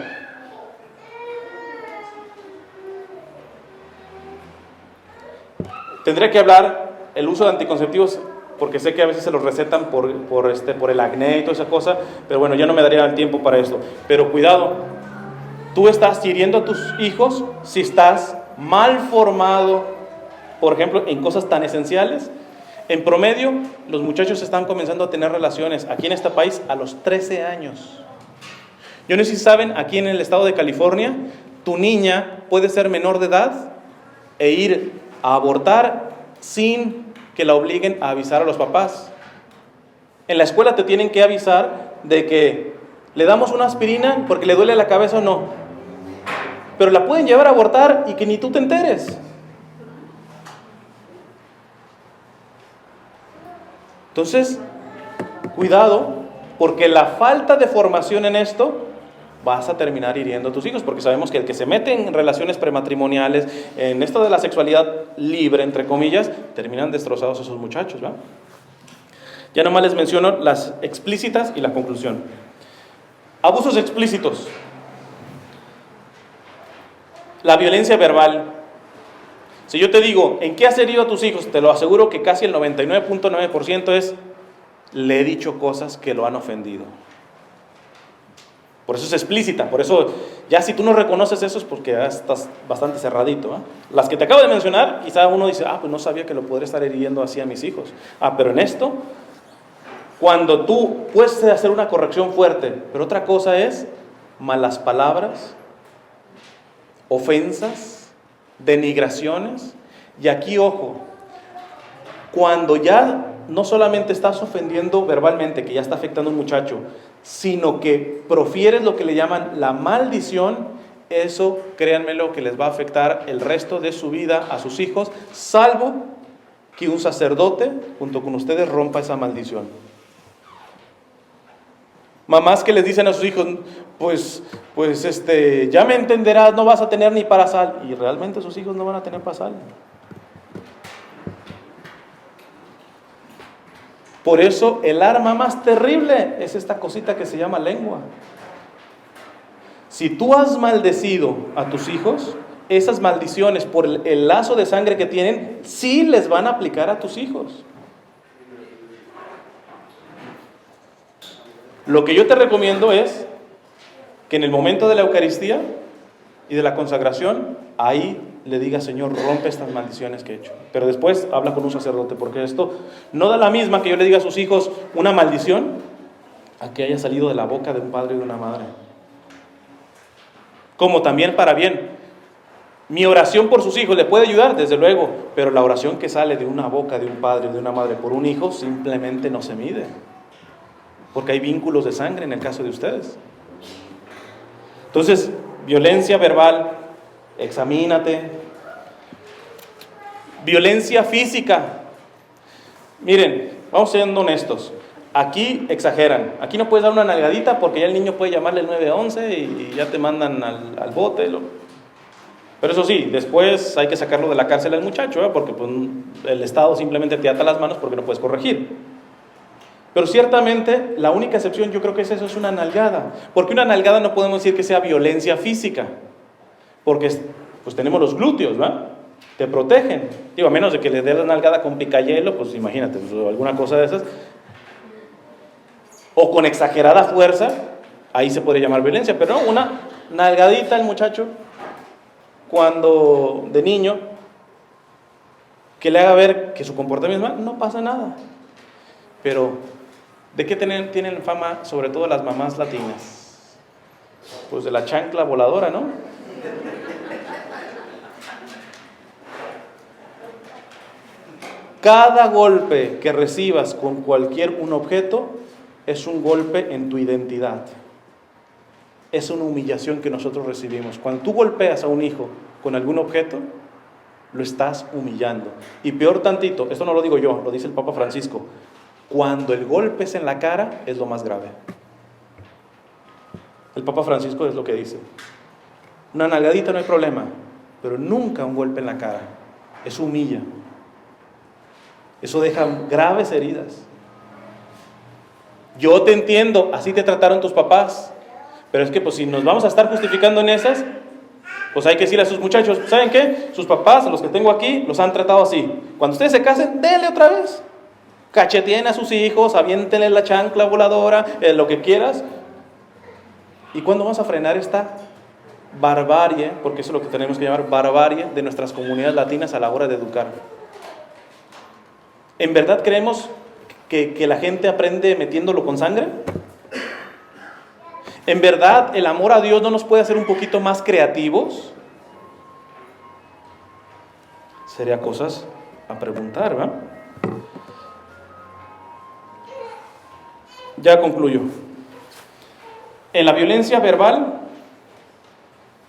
Tendré que hablar el uso de anticonceptivos, porque sé que a veces se los recetan por el acné y toda esa cosa, pero bueno, ya no me daría el tiempo para esto. Pero cuidado. Tú estás hiriendo a tus hijos si estás mal formado, por ejemplo, en cosas tan esenciales. En promedio, los muchachos están comenzando a tener relaciones aquí en este país a los 13 años. Yo no sé si saben, aquí en el estado de California, tu niña puede ser menor de edad e ir a abortar sin que la obliguen a avisar a los papás. En la escuela te tienen que avisar de que le damos una aspirina porque le duele la cabeza o no. Pero la pueden llevar a abortar y que ni tú te enteres. Entonces, cuidado, porque la falta de formación en esto vas a terminar hiriendo a tus hijos, porque sabemos que el que se mete en relaciones prematrimoniales, en esto de la sexualidad libre, entre comillas, terminan destrozados esos muchachos, ¿va? Ya nomás les menciono las explícitas y la conclusión. Abusos explícitos. La violencia verbal. Si yo te digo, ¿en qué has herido a tus hijos? Te lo aseguro que casi el 99.9% es, le he dicho cosas que lo han ofendido. Por eso es explícita, por eso ya si tú no reconoces eso es porque ya estás bastante cerradito, ¿eh? Las que te acabo de mencionar, quizá uno dice, pues no sabía que lo podría estar hiriendo así a mis hijos. Pero en esto, cuando tú puedes hacer una corrección fuerte, pero otra cosa es malas palabras, ofensas, denigraciones. Y aquí, ojo, cuando ya no solamente estás ofendiendo verbalmente, que ya está afectando a un muchacho, sino que profieres lo que le llaman la maldición, eso, créanmelo, que les va a afectar el resto de su vida a sus hijos, salvo que un sacerdote junto con ustedes rompa esa maldición. Mamás que les dicen a sus hijos, pues ya me entenderás, no vas a tener ni para sal. Y realmente sus hijos no van a tener para sal. Por eso el arma más terrible es esta cosita que se llama lengua. Si tú has maldecido a tus hijos, esas maldiciones por el lazo de sangre que tienen, sí les van a aplicar a tus hijos. Lo que yo te recomiendo es que en el momento de la Eucaristía y de la consagración, ahí le digas, Señor, rompe estas maldiciones que he hecho. Pero después habla con un sacerdote, porque esto no da la misma que yo le diga a sus hijos una maldición a que haya salido de la boca de un padre y de una madre. Como también para bien. Mi oración por sus hijos le puede ayudar, desde luego, pero la oración que sale de una boca de un padre o de una madre por un hijo simplemente no se mide. Porque hay vínculos de sangre en el caso de ustedes. Entonces, violencia verbal, examínate. Violencia física. Miren, vamos siendo honestos. Aquí exageran. Aquí no puedes dar una nalgadita porque ya el niño puede llamarle el 911 y ya te mandan al bote. Pero eso sí, después hay que sacarlo de la cárcel al muchacho, porque pues, el Estado simplemente te ata las manos porque no puedes corregir. Pero ciertamente la única excepción yo creo que eso es una nalgada. Porque una nalgada no podemos decir que sea violencia física. Porque pues tenemos los glúteos, ¿va? Te protegen. Digo, a menos de que le dé la nalgada con picayelo, pues imagínate, pues, alguna cosa de esas. O con exagerada fuerza, ahí se puede llamar violencia. Pero no, una nalgadita al muchacho, cuando de niño, que le haga ver que su comportamiento es mal, no pasa nada. Pero, ¿de qué tienen fama sobre todo las mamás latinas? Pues de la chancla voladora, ¿no? Cada golpe que recibas con un objeto es un golpe en tu identidad. Es una humillación que nosotros recibimos. Cuando tú golpeas a un hijo con algún objeto, lo estás humillando. Y peor tantito, esto no lo digo yo, lo dice el Papa Francisco, cuando el golpe es en la cara, es lo más grave. El Papa Francisco es lo que dice. Una nalgadita no hay problema, pero nunca un golpe en la cara. Eso humilla. Eso deja graves heridas. Yo te entiendo, así te trataron tus papás, pero es que pues si nos vamos a estar justificando en esas, pues hay que decirle a sus muchachos, ¿saben qué? Sus papás, los que tengo aquí, los han tratado así. Cuando ustedes se casen, denle otra vez. Cacheteen a sus hijos, aviéntenle la chancla voladora, lo que quieras. ¿Y cuándo vamos a frenar esta barbarie? Porque eso es lo que tenemos que llamar barbarie de nuestras comunidades latinas a la hora de educar. ¿En verdad creemos que la gente aprende metiéndolo con sangre? ¿En verdad el amor a Dios no nos puede hacer un poquito más creativos? Sería cosas a preguntar, ¿verdad? Ya concluyo. En la violencia verbal,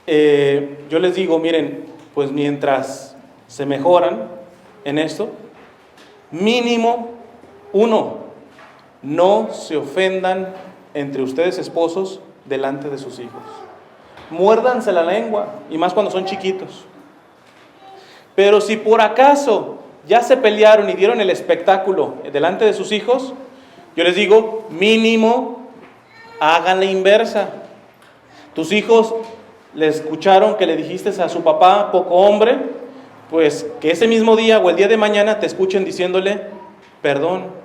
yo les digo, miren, pues mientras se mejoran en esto, mínimo, 1, no se ofendan entre ustedes esposos delante de sus hijos. Muérdanse la lengua, y más cuando son chiquitos. Pero si por acaso ya se pelearon y dieron el espectáculo delante de sus hijos, yo les digo, mínimo, hagan la inversa. Tus hijos le escucharon que le dijiste a su papá, poco hombre, pues que ese mismo día o el día de mañana te escuchen diciéndole, perdón,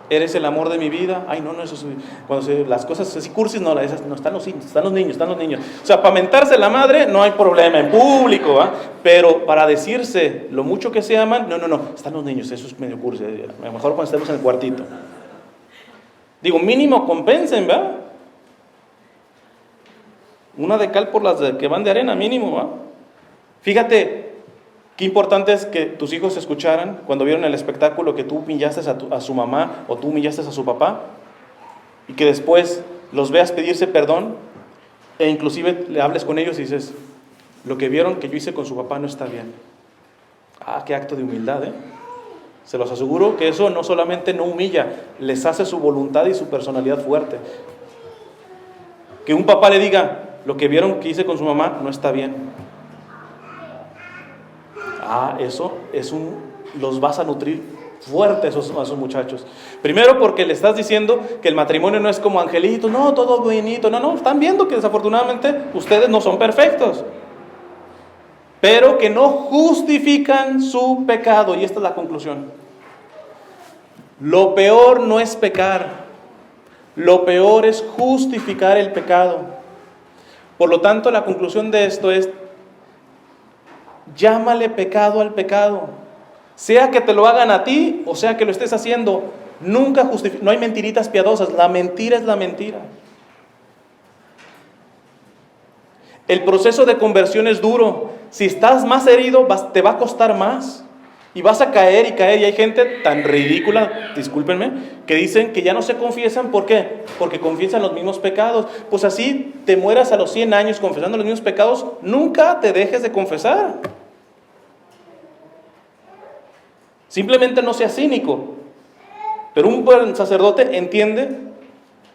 eres el amor de mi vida. Ay, no, eso es, cuando las cosas así cursis, no, esas, no, están los niños. O sea, para mentarse la madre no hay problema, en público, ¿va? Pero para decirse lo mucho que se aman, no, están los niños, eso es medio cursi, a lo mejor cuando estemos en el cuartito. Digo, mínimo compensen, ¿va? Una de cal por las que van de arena, mínimo, ¿va? Fíjate, qué importante es que tus hijos escucharan cuando vieron el espectáculo que tú humillaste a su mamá o tú humillaste a su papá, y que después los veas pedirse perdón e inclusive le hables con ellos y dices, lo que vieron que yo hice con su papá no está bien. Ah, qué acto de humildad, ¿eh? Se los aseguro que eso no solamente no humilla, les hace su voluntad y su personalidad fuerte. Que un papá le diga, lo que vieron que hice con su mamá no está bien. Eso los vas a nutrir fuerte a esos muchachos. Primero porque le estás diciendo que el matrimonio no es como angelito, no, todo bonito, no, están viendo que desafortunadamente ustedes no son perfectos, pero que no justifican su pecado, y esta es la conclusión. Lo peor no es pecar, lo peor es justificar el pecado. Por lo tanto, la conclusión de esto es, llámale pecado al pecado, sea que te lo hagan a ti o sea que lo estés haciendo. Nunca no hay mentiritas piadosas, la mentira es la mentira. El proceso de conversión es duro. Si estás más herido, te va a costar más. Y vas a caer y caer, y hay gente tan ridícula, discúlpenme, que dicen que ya no se confiesan. ¿Por qué? Porque confiesan los mismos pecados. Pues así te mueras a los 100 años confesando los mismos pecados, nunca te dejes de confesar. Simplemente no seas cínico. Pero un buen sacerdote entiende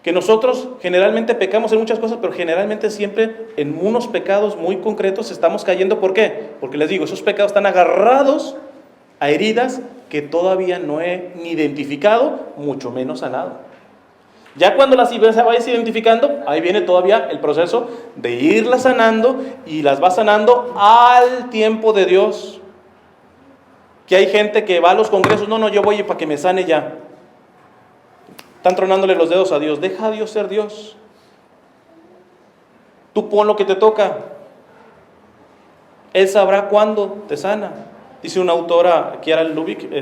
que nosotros generalmente pecamos en muchas cosas, pero generalmente siempre en unos pecados muy concretos estamos cayendo. ¿Por qué? Porque les digo, esos pecados están agarrados a heridas que todavía no he ni identificado, mucho menos sanado. Ya cuando las vayas identificando, ahí viene todavía el proceso de irlas sanando, y las vas sanando al tiempo de Dios. Que hay gente que va a los congresos, no, yo voy para que me sane ya. Están tronándole los dedos a Dios. Deja a Dios ser Dios. Tú pon lo que te toca. Él sabrá cuándo te sana. Dice una autora, Chiara Lubick, que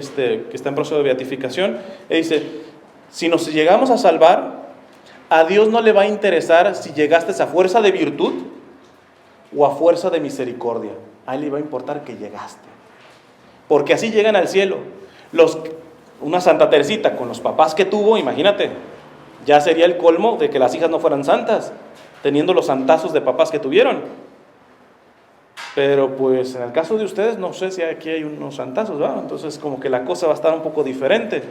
está en proceso de beatificación, dice, si nos llegamos a salvar, a Dios no le va a interesar si llegaste a fuerza de virtud o a fuerza de misericordia. A Él le va a importar que llegaste. Porque así llegan al cielo. Una Santa Teresita con los papás que tuvo, imagínate, ya sería el colmo de que las hijas no fueran santas, teniendo los santazos de papás que tuvieron. Pero pues en el caso de ustedes, no sé si aquí hay unos santazos, ¿verdad? Entonces como que la cosa va a estar un poco diferente.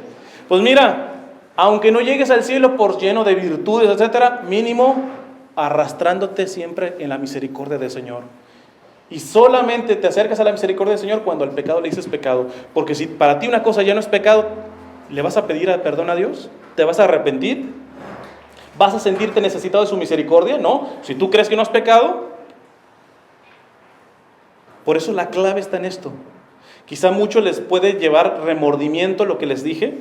Pues mira, aunque no llegues al cielo por lleno de virtudes, etcétera, mínimo arrastrándote siempre en la misericordia del Señor. Y solamente te acercas a la misericordia del Señor cuando al pecado le dices pecado. Porque si para ti una cosa ya no es pecado, ¿le vas a pedir perdón a Dios? ¿Te vas a arrepentir? ¿Vas a sentirte necesitado de su misericordia? No. Si tú crees que no es pecado. Por eso la clave está en esto. Quizá mucho les puede llevar remordimiento lo que les dije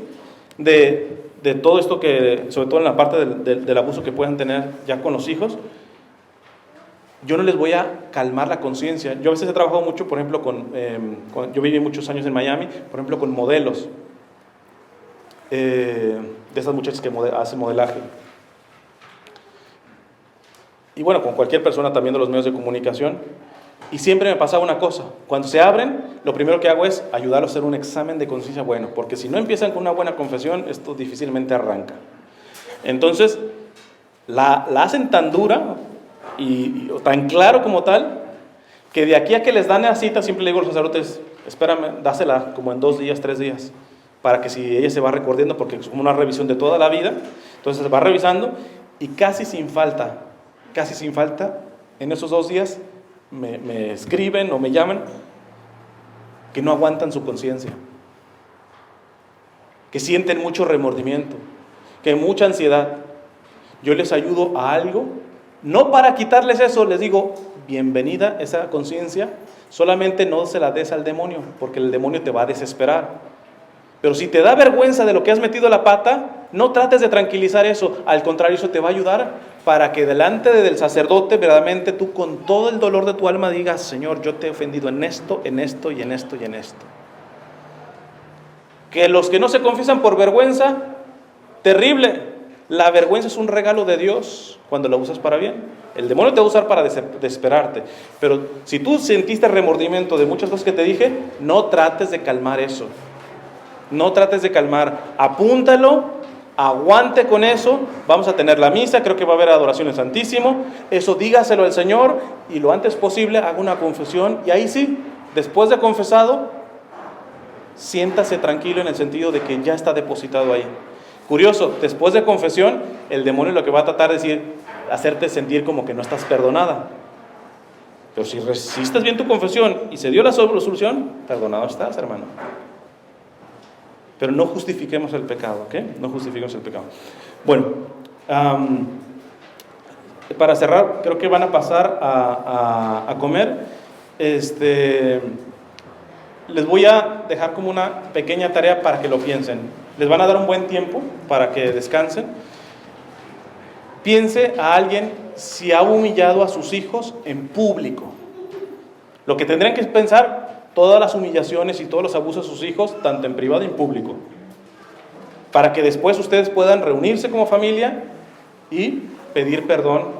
de todo esto, que sobre todo en la parte del abuso que puedan tener ya con los hijos. Yo no les voy a calmar la conciencia. Yo a veces he trabajado mucho, por ejemplo, yo viví muchos años en Miami, por ejemplo, con modelos, de esas muchachas que hacen modelaje. Y bueno, con cualquier persona también de los medios de comunicación. Y siempre me pasaba una cosa: cuando se abren, lo primero que hago es ayudarlos a hacer un examen de conciencia bueno, porque si no empiezan con una buena confesión, esto difícilmente arranca. Entonces, la hacen tan dura y tan claro como tal, que de aquí a que les dan la cita, siempre le digo a los sacerdotes, espérame, dásela como en 2 días, 3 días, para que si ella se va recordando, porque es como una revisión de toda la vida, entonces se va revisando, y casi sin falta, en esos 2 días, me escriben o me llaman que no aguantan su conciencia, que sienten mucho remordimiento, que mucha ansiedad. Yo les ayudo a algo, no para quitarles eso, les digo, bienvenida esa conciencia, solamente no se la des al demonio, porque el demonio te va a desesperar. Pero si te da vergüenza de lo que has metido la pata, no trates de tranquilizar eso, al contrario, eso te va a ayudar para que delante del sacerdote verdaderamente tú con todo el dolor de tu alma digas, Señor, yo te he ofendido en esto, en esto y en esto y en esto. Que los que no se confiesan por vergüenza, terrible. La vergüenza es un regalo de Dios cuando la usas para bien. El demonio te va a usar para desesperarte. Pero si tú sentiste remordimiento de muchas cosas que te dije, no trates de calmar eso. No trates de calmar. Apúntalo, aguante con eso. Vamos a tener la misa, creo que va a haber adoración al Santísimo. Eso dígaselo al Señor y lo antes posible haga una confesión. Y ahí sí, después de confesado, siéntase tranquilo en el sentido de que ya está depositado ahí. Curioso, después de confesión, el demonio lo que va a tratar de decir, hacerte sentir como que no estás perdonada. Pero si resistes bien tu confesión y se dio la solución, perdonado estás, hermano. Pero no justifiquemos el pecado, ¿ok? No justifiquemos el pecado. Bueno, para cerrar, creo que van a pasar a comer. Les voy a dejar como una pequeña tarea para que lo piensen. Les van a dar un buen tiempo para que descansen. Piense a alguien si ha humillado a sus hijos en público. Lo que tendrían que pensar, todas las humillaciones y todos los abusos de sus hijos, tanto en privado y en público, para que después ustedes puedan reunirse como familia y pedir perdón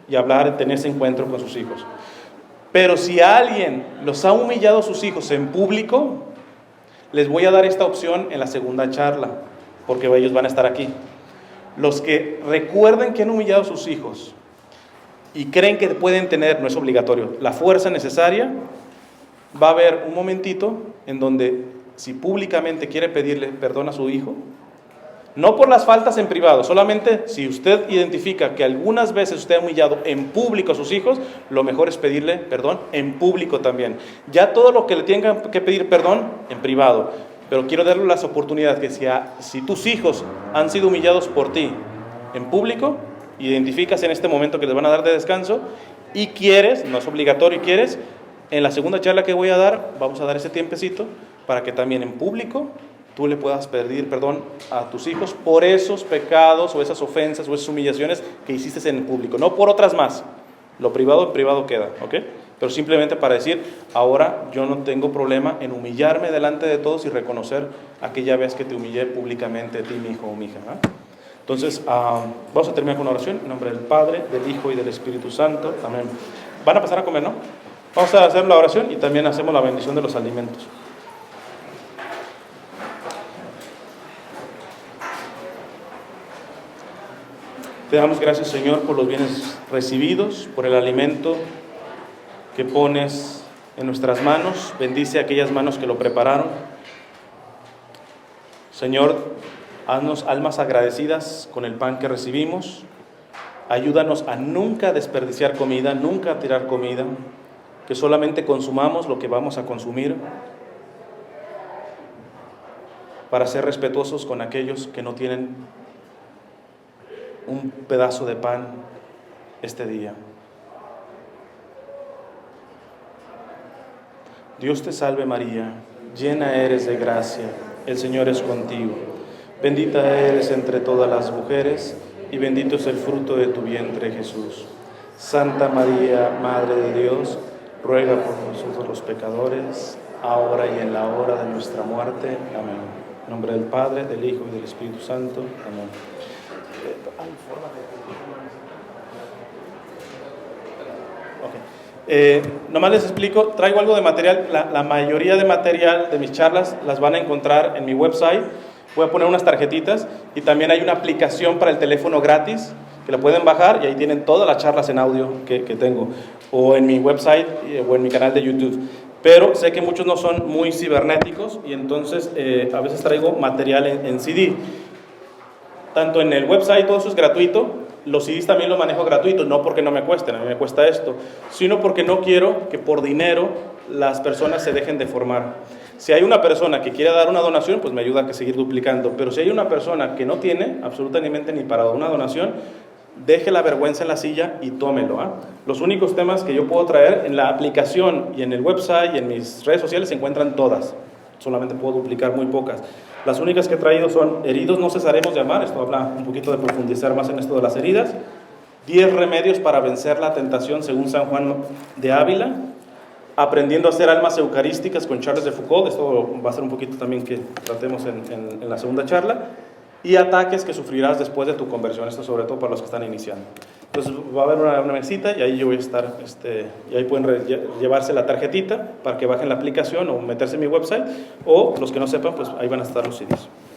y hablar, tener ese encuentro con sus hijos. Pero si alguien los ha humillado a sus hijos en público, Les voy a dar esta opción en la segunda charla, porque ellos van a estar aquí. Los que recuerden que han humillado a sus hijos y creen que pueden tener, no es obligatorio, la fuerza necesaria, va a haber un momentito en donde, si públicamente quiere pedirle perdón a su hijo, no por las faltas en privado, solamente si usted identifica que algunas veces usted ha humillado en público a sus hijos, lo mejor es pedirle perdón en público también. Ya todo lo que le tengan que pedir perdón en privado, pero quiero darle las oportunidades que si tus hijos han sido humillados por ti en público, identificas en este momento que les van a dar de descanso y quieres, no es obligatorio, y quieres, en la segunda charla que voy a dar, vamos a dar ese tiempecito para que también en público tú le puedas pedir perdón a tus hijos por esos pecados o esas ofensas o esas humillaciones que hiciste en el público, no por otras más. Lo privado en privado queda, ¿ok? Pero simplemente para decir, ahora yo no tengo problema en humillarme delante de todos y reconocer aquella vez que te humillé públicamente a ti, mi hijo o mi hija, ¿no? Entonces, vamos a terminar con una oración en nombre del Padre, del Hijo y del Espíritu Santo. Amén. Van a pasar a comer, ¿no? Vamos a hacer la oración y también hacemos la bendición de los alimentos. Te damos gracias, Señor, por los bienes recibidos, por el alimento que pones en nuestras manos. Bendice aquellas manos que lo prepararon. Señor, haznos almas agradecidas con el pan que recibimos. Ayúdanos a nunca desperdiciar comida, nunca a tirar comida, que solamente consumamos lo que vamos a consumir, para ser respetuosos con aquellos que no tienen un pedazo de pan este día. Dios te salve María, llena eres de gracia, el Señor es contigo. Bendita eres entre todas las mujeres y bendito es el fruto de tu vientre, Jesús. Santa María, Madre de Dios, ruega por nosotros los pecadores, ahora y en la hora de nuestra muerte. Amén. En nombre del Padre, del Hijo y del Espíritu Santo. Amén. Nomás les explico, traigo algo de material. La mayoría de material de mis charlas las van a encontrar en mi website. Voy a poner unas tarjetitas y también hay una aplicación para el teléfono gratis que la pueden bajar y ahí tienen todas las charlas en audio que tengo, o en mi website o en mi canal de YouTube. Pero sé que muchos no son muy cibernéticos y entonces a veces traigo material en CD. Tanto en el website todo eso es gratuito. Los CDs también los manejo gratuitos, no porque no me cuesten, a mí me cuesta esto, sino porque no quiero que por dinero las personas se dejen de formar. Si hay una persona que quiere dar una donación, pues me ayuda a seguir duplicando, pero si hay una persona que no tiene absolutamente ni para una donación, deje la vergüenza en la silla y tómelo. Los únicos temas que yo puedo traer en la aplicación y en el website y en mis redes sociales se encuentran todas, solamente puedo duplicar muy pocas. Las únicas que he traído son heridos no cesaremos de amar, esto habla un poquito de profundizar más en esto de las heridas, 10 remedios para vencer la tentación según San Juan de Ávila, aprendiendo a hacer almas eucarísticas con Charles de Foucault, esto va a ser un poquito también que tratemos en la segunda charla, y ataques que sufrirás después de tu conversión, esto sobre todo para los que están iniciando. Entonces va a haber una mesita y ahí yo voy a estar, y ahí pueden llevarse la tarjetita para que bajen la aplicación o meterse en mi website, o los que no sepan, pues ahí van a estar los CDs.